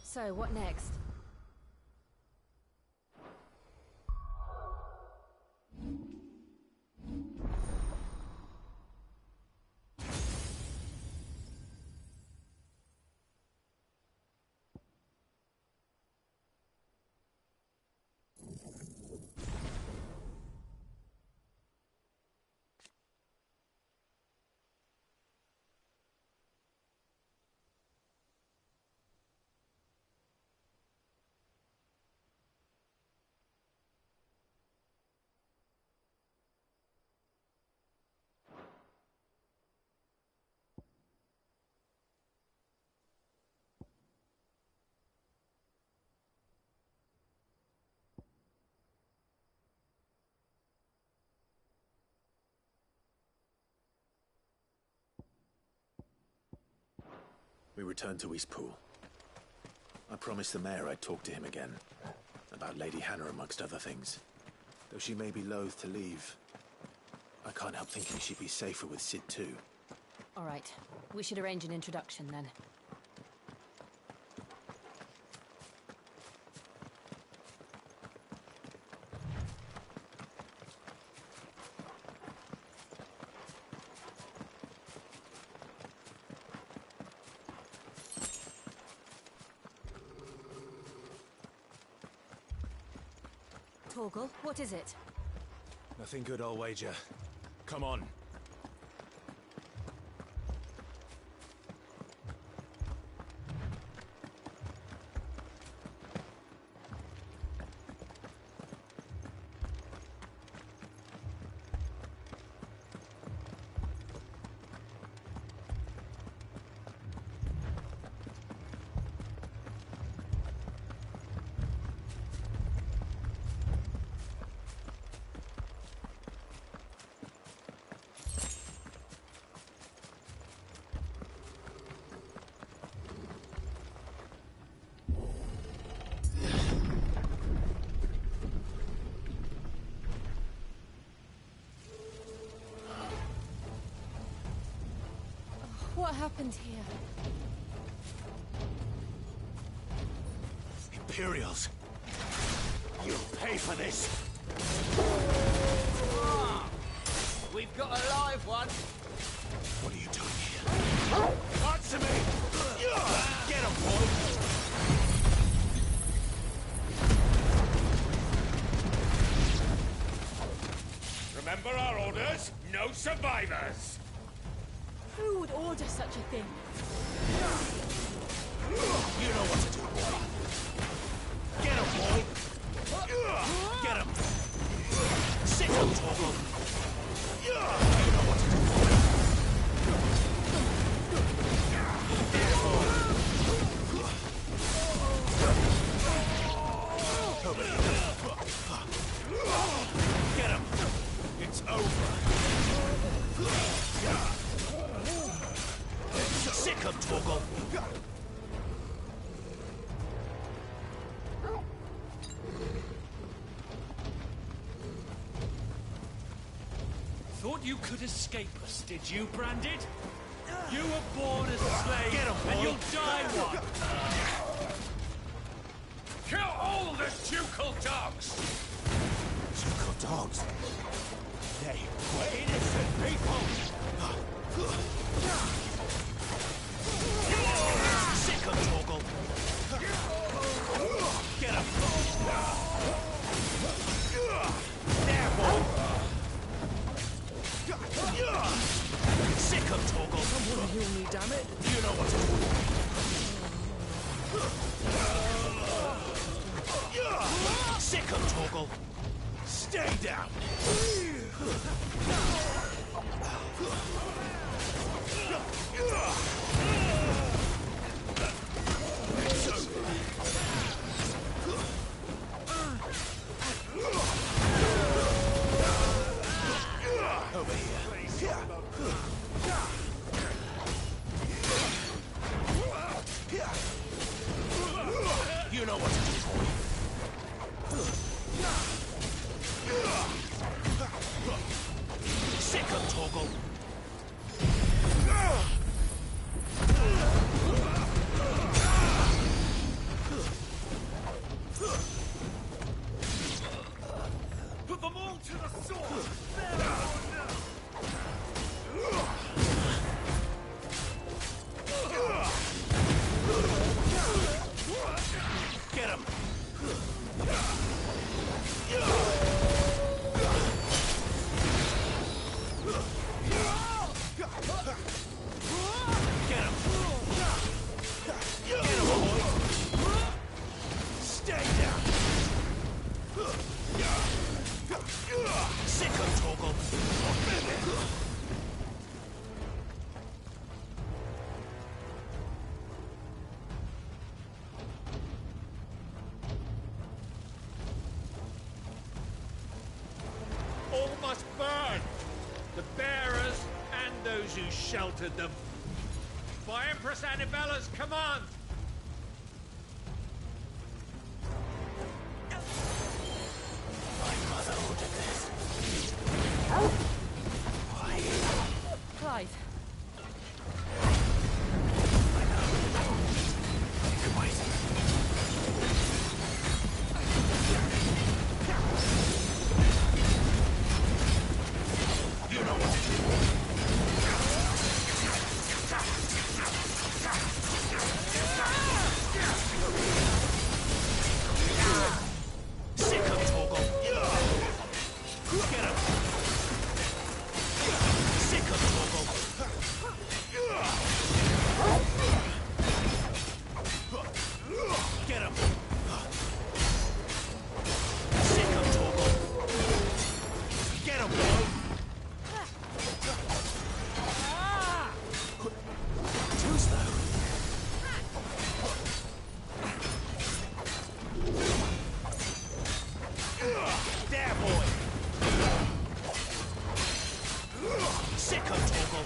So, what next? We returned to Eastpool. I promised the mayor I'd talk to him again. About Lady Hannah, amongst other things. Though she may be loath to leave, I can't help thinking she'd be safer with Sid too. All right. We should arrange an introduction then. Torgal, what is it? Nothing good, I'll wager. Come on. What happened here? Imperials! You'll pay for this! We've got a live one! What are you doing here? Answer me! Get him, boy! Remember our orders? No survivors! Who would order such a thing? You know what to do, boy. Get him, boy! Get him! Sit him, Torgal! You know what to do, boy. There, boy! Over here. Get him! It's over! Sick him, Torgal! Thought you could escape us, did you, Branded? You were born as a slave, Get him, boy. and you'll die one! Kill all the ducal dogs! Ducal dogs? They were innocent people! Sick him, Torgal! Get him! There, boy! Sick him, Torgal! Someone heal me, damn it! You know what to do. Sick him, Torgal! Stay down! Over here. You know what to do, boy. Sick him, Torgal. Put them all to the sword! Get him! Get him! Get him, boy! Stay down! Sick him, Torgal! All must burn! The bearers and those who sheltered them. By Empress Annibella's command! My mother ordered this. Why? Clive. I know. You can wait. You know what to do. Sick of Togo. Get him. Sick of Togo. Get him. Sick of Togo. Get him, boy. Too slow. There, boy. Sick of Togo.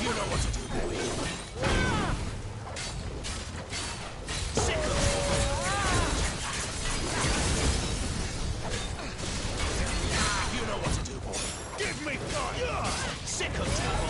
You know what to do, boy. Sick of You know what to do, boy. Give me fire! Sick of trouble.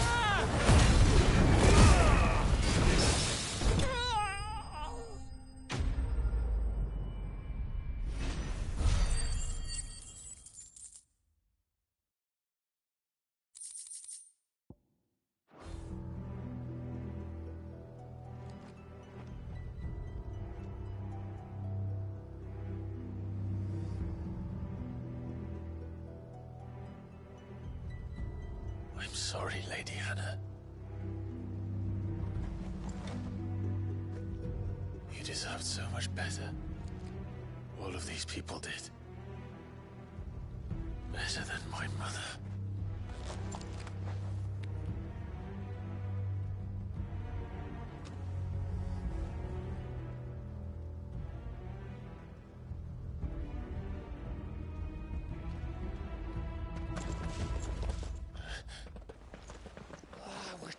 I'm sorry, Lady Hannah. You deserved so much better. All of these people did. Better than my mother.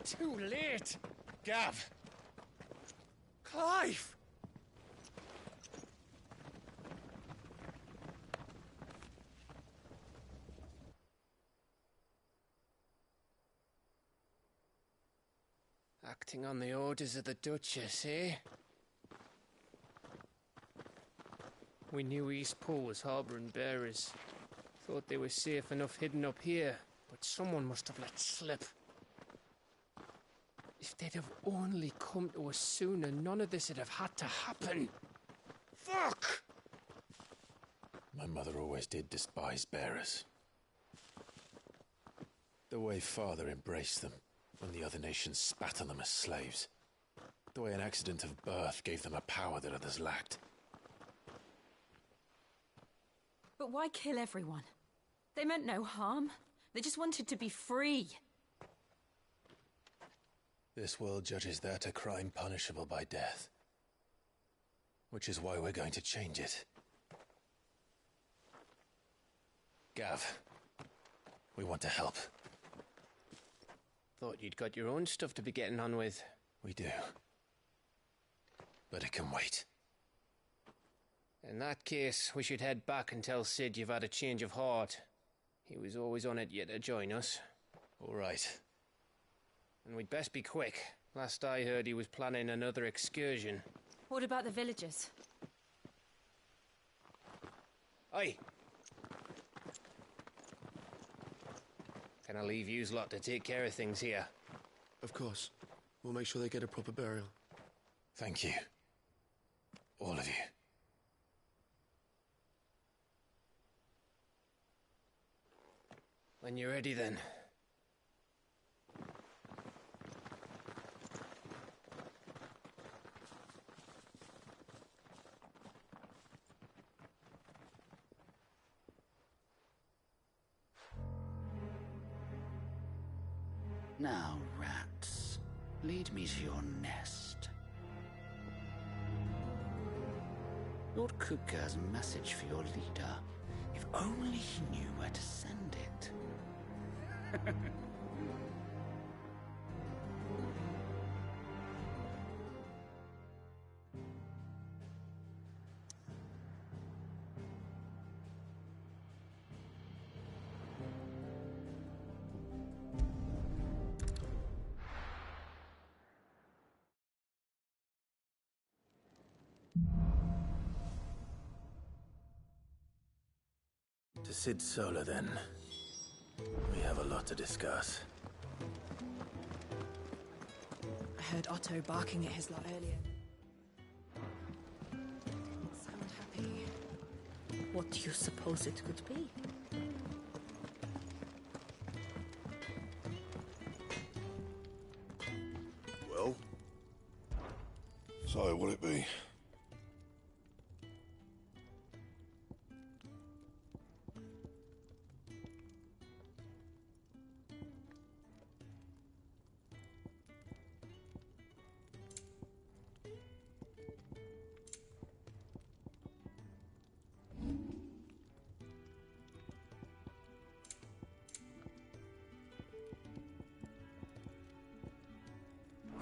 Too late! Gav! Clive! Acting on the orders of the Duchess, eh? We knew Eastpool was harbouring bearers. Thought they were safe enough hidden up here, but someone must have let slip. If they'd have only come to us sooner, none of this would have had to happen. Fuck! My mother always did despise bearers. The way Father embraced them when the other nations spat on them as slaves. The way an accident of birth gave them a power that others lacked. But why kill everyone? They meant no harm. They just wanted to be free. This world judges that a crime punishable by death. Which is why we're going to change it. Gav, we want to help. Thought you'd got your own stuff to be getting on with. We do. But it can wait. In that case, we should head back and tell Sid you've had a change of heart. He was always on it yet to join us. All right. And we'd best be quick. Last I heard, he was planning another excursion. What about the villagers? Aye. Can I leave yous lot to take care of things here? Of course. We'll make sure they get a proper burial. Thank you. All of you. When you're ready, then. Now, rats, lead me to your nest. Lord Kupka has a message for your leader. If only he knew where to send it. To Sid Solar, then. We have a lot to discuss. I heard Otto barking at his lot earlier. Sound happy. What do you suppose it could be? Well? So, what'll it be?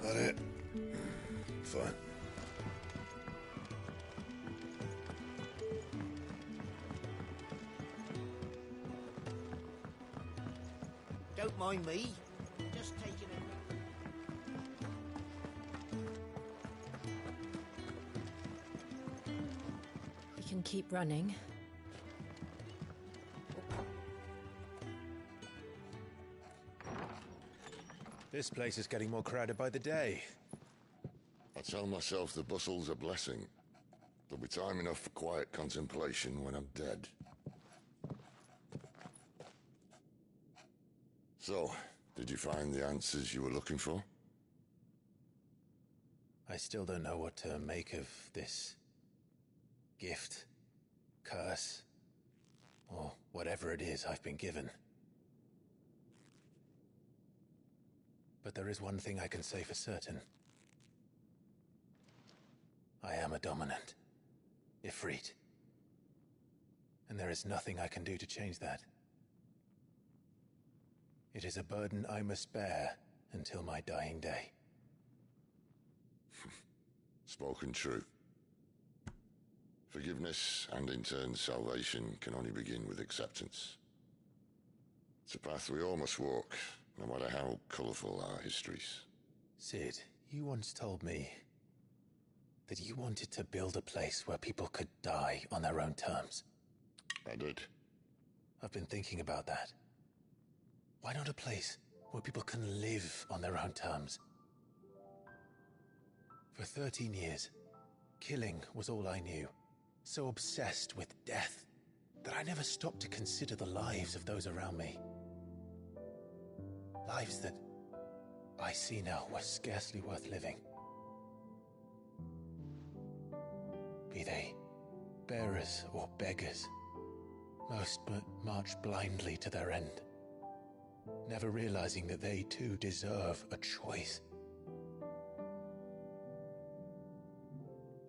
That it? Fine. Don't mind me. Just taking it. We can keep running. This place is getting more crowded by the day. I tell myself the bustle's a blessing. There'll be time enough for quiet contemplation when I'm dead. So, did you find the answers you were looking for? I still don't know what to make of this gift, curse, or whatever it is I've been given. But there is one thing I can say for certain. I am a dominant, Ifrit. And there is nothing I can do to change that. It is a burden I must bear until my dying day. Spoken true. Forgiveness and in turn salvation can only begin with acceptance. It's a path we all must walk, no matter how colourful our histories. Sid, you once told me that you wanted to build a place where people could die on their own terms. I did. I've been thinking about that. Why not a place where people can live on their own terms? For 13 years, killing was all I knew. So obsessed with death that I never stopped to consider the lives of those around me. Lives that I see now were scarcely worth living. Be they bearers or beggars, most but march blindly to their end, never realizing that they too deserve a choice.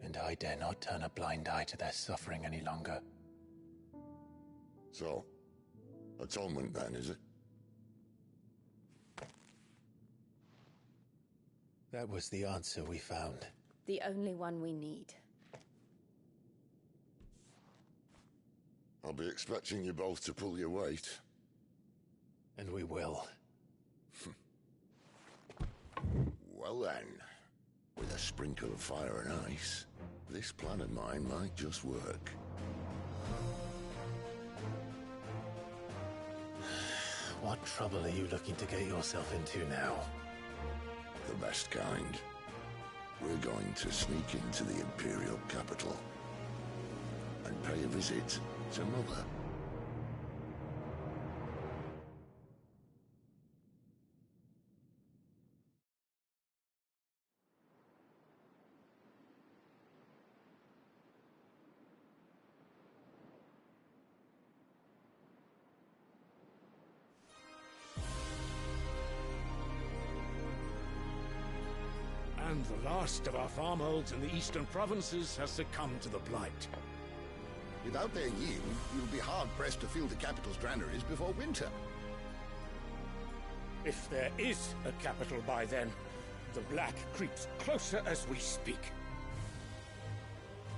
And I dare not turn a blind eye to their suffering any longer. So, atonement then, is it? That was the answer we found. The only one we need. I'll be expecting you both to pull your weight. And we will. Well then, with a sprinkle of fire and ice, this plan of mine might just work. What trouble are you looking to get yourself into now? The best kind. We're going to sneak into the Imperial capital and pay a visit to Mother. And the last of our farmholds in the eastern provinces has succumbed to the blight. Without their yield, you'll be hard-pressed to fill the capital's granaries before winter. If there is a capital by then, the black creeps closer as we speak.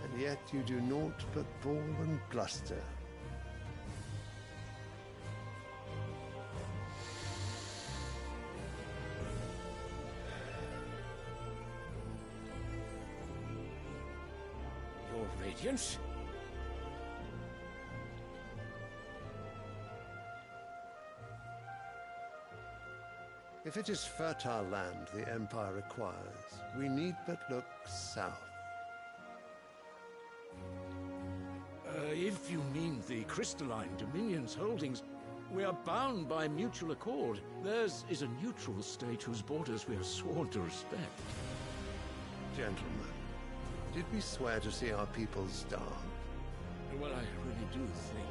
And yet you do naught but bawl and bluster. Your Radiance? If it is fertile land the Empire requires, we need but look south. If you mean the crystalline Dominion's holdings, we are bound by mutual accord. Theirs is a neutral state whose borders we are sworn to respect. Gentlemen, did we swear to see our people starve? Well, I really do think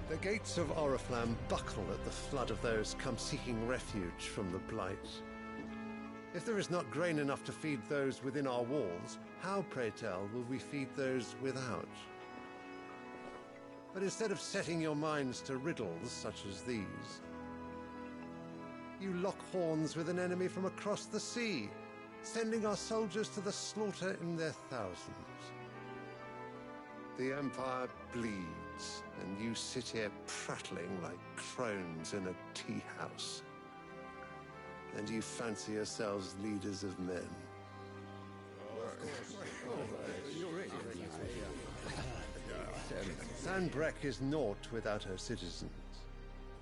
The gates of Oriflamme buckle at the flood of those come seeking refuge from the blight. If there is not grain enough to feed those within our walls, how, pray tell, will we feed those without? But instead of setting your minds to riddles such as these, you lock horns with an enemy from across the sea, sending our soldiers to the slaughter in their thousands. The Empire bleeds, and you sit here prattling like crones in a tea house. And you fancy yourselves leaders of men. Sanbreque is naught without her citizens.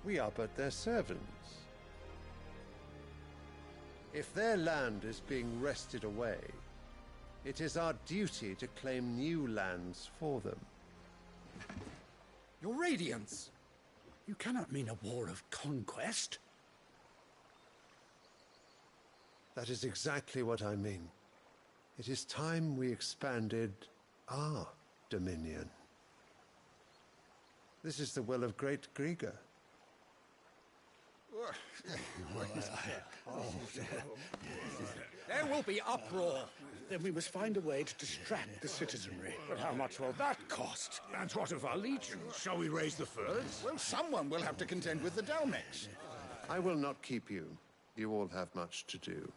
We are but their servants. If their land is being wrested away, it is our duty to claim new lands for them. Your Radiance! You cannot mean a war of conquest. That is exactly what I mean. It is time we expanded our dominion. This is the will of great Grieger. There will be uproar. Then we must find a way to distract the citizenry. But how much will that cost? And what of our legions? Shall we raise the furs? Well, someone will have to contend with the Dalmex. I will not keep you. You all have much to do.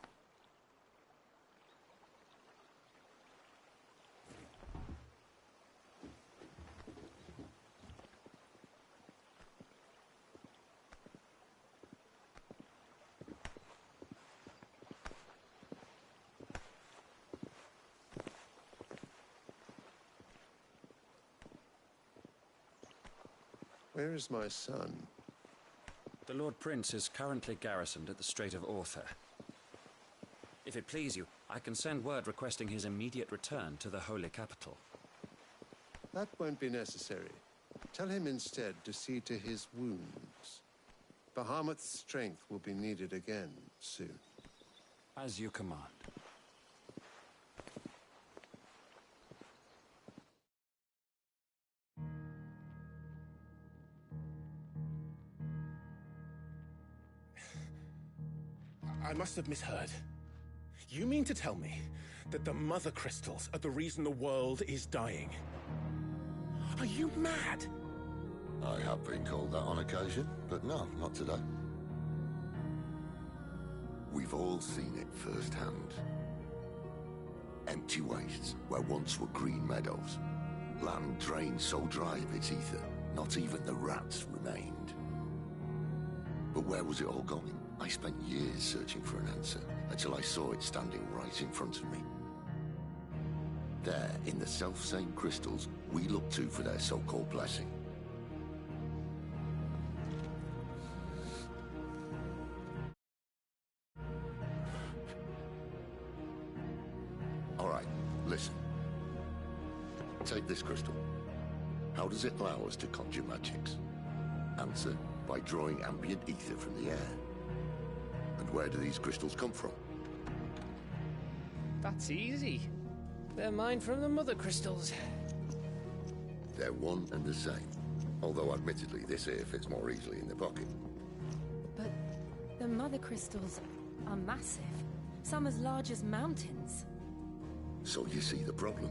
Where is my son? The Lord Prince is currently garrisoned at the Strait of Arthur. If it please you, I can send word requesting his immediate return to the Holy Capital. That won't be necessary. Tell him instead to see to his wounds. Bahamut's strength will be needed again soon. As you command. I must have misheard. You mean to tell me that the Mother Crystals are the reason the world is dying? Are you mad? I have been called that on occasion, but no, not today. We've all seen it firsthand. Empty wastes where once were green meadows. Land drained so dry of its ether, not even the rats remained. But where was it all going? I spent years searching for an answer, until I saw it standing right in front of me. There, in the self-same crystals we look to for their so-called blessing. All right, listen. Take this crystal. How does it allow us to conjure magics? Answer, by drawing ambient ether from the air. And where do these crystals come from? That's easy. They're mined from the Mother Crystals. They're one and the same. Although, admittedly, this here fits more easily in the pocket. But the mother crystals are massive. Some as large as mountains. So you see the problem.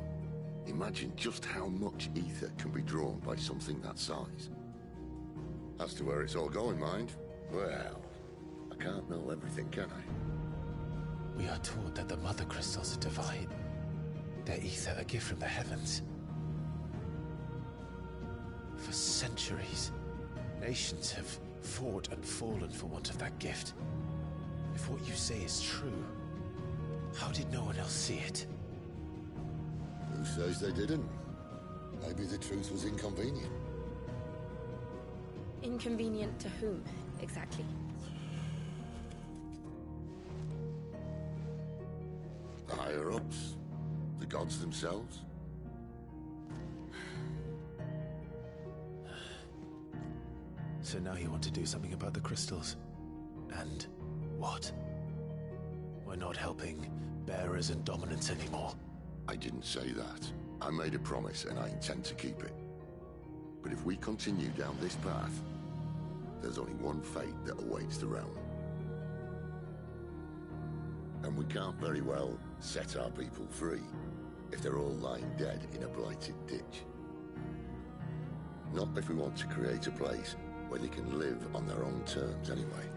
Imagine just how much ether can be drawn by something that size. As to where it's all going, mind, well, I can't know everything, can I? We are taught that the mother crystals are divine. Their ether a gift from the heavens. For centuries, nations have fought and fallen for want of that gift. If what you say is true, how did no one else see it? Who says they didn't? Maybe the truth was inconvenient. Inconvenient to whom, exactly? The higher-ups? The gods themselves? So now you want to do something about the crystals. And what? We're not helping bearers and dominants anymore. I didn't say that. I made a promise and I intend to keep it. But if we continue down this path, there's only one fate that awaits the realm. And we can't very well set our people free if they're all lying dead in a blighted ditch. Not if we want to create a place where they can live on their own terms anyway.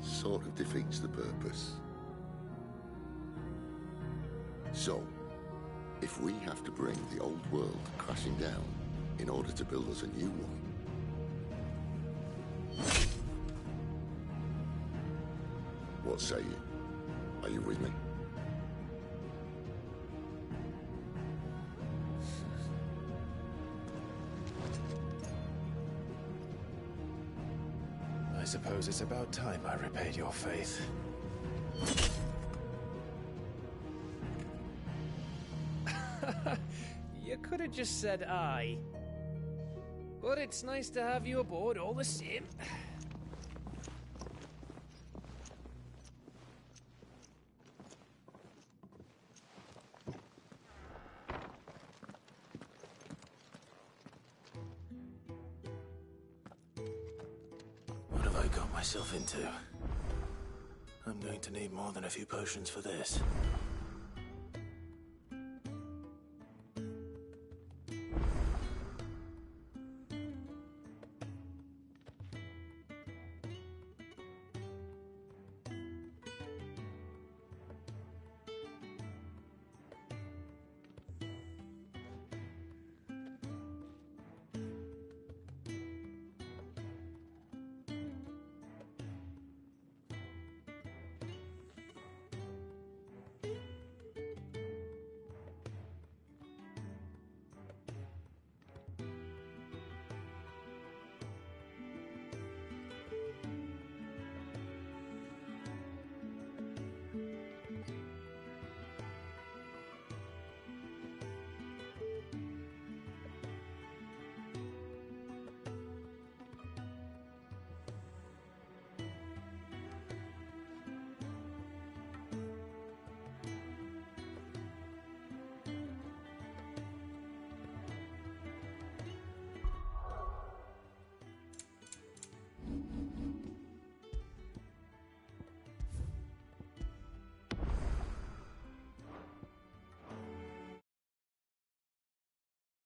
Sort of defeats the purpose. So, if we have to bring the old world crashing down in order to build us a new one, what say you? Are you with me? I suppose it's about time I repaid your faith. You could have just said aye. But it's nice to have you aboard all the same. What have I got myself into? I'm going to need more than a few potions for this.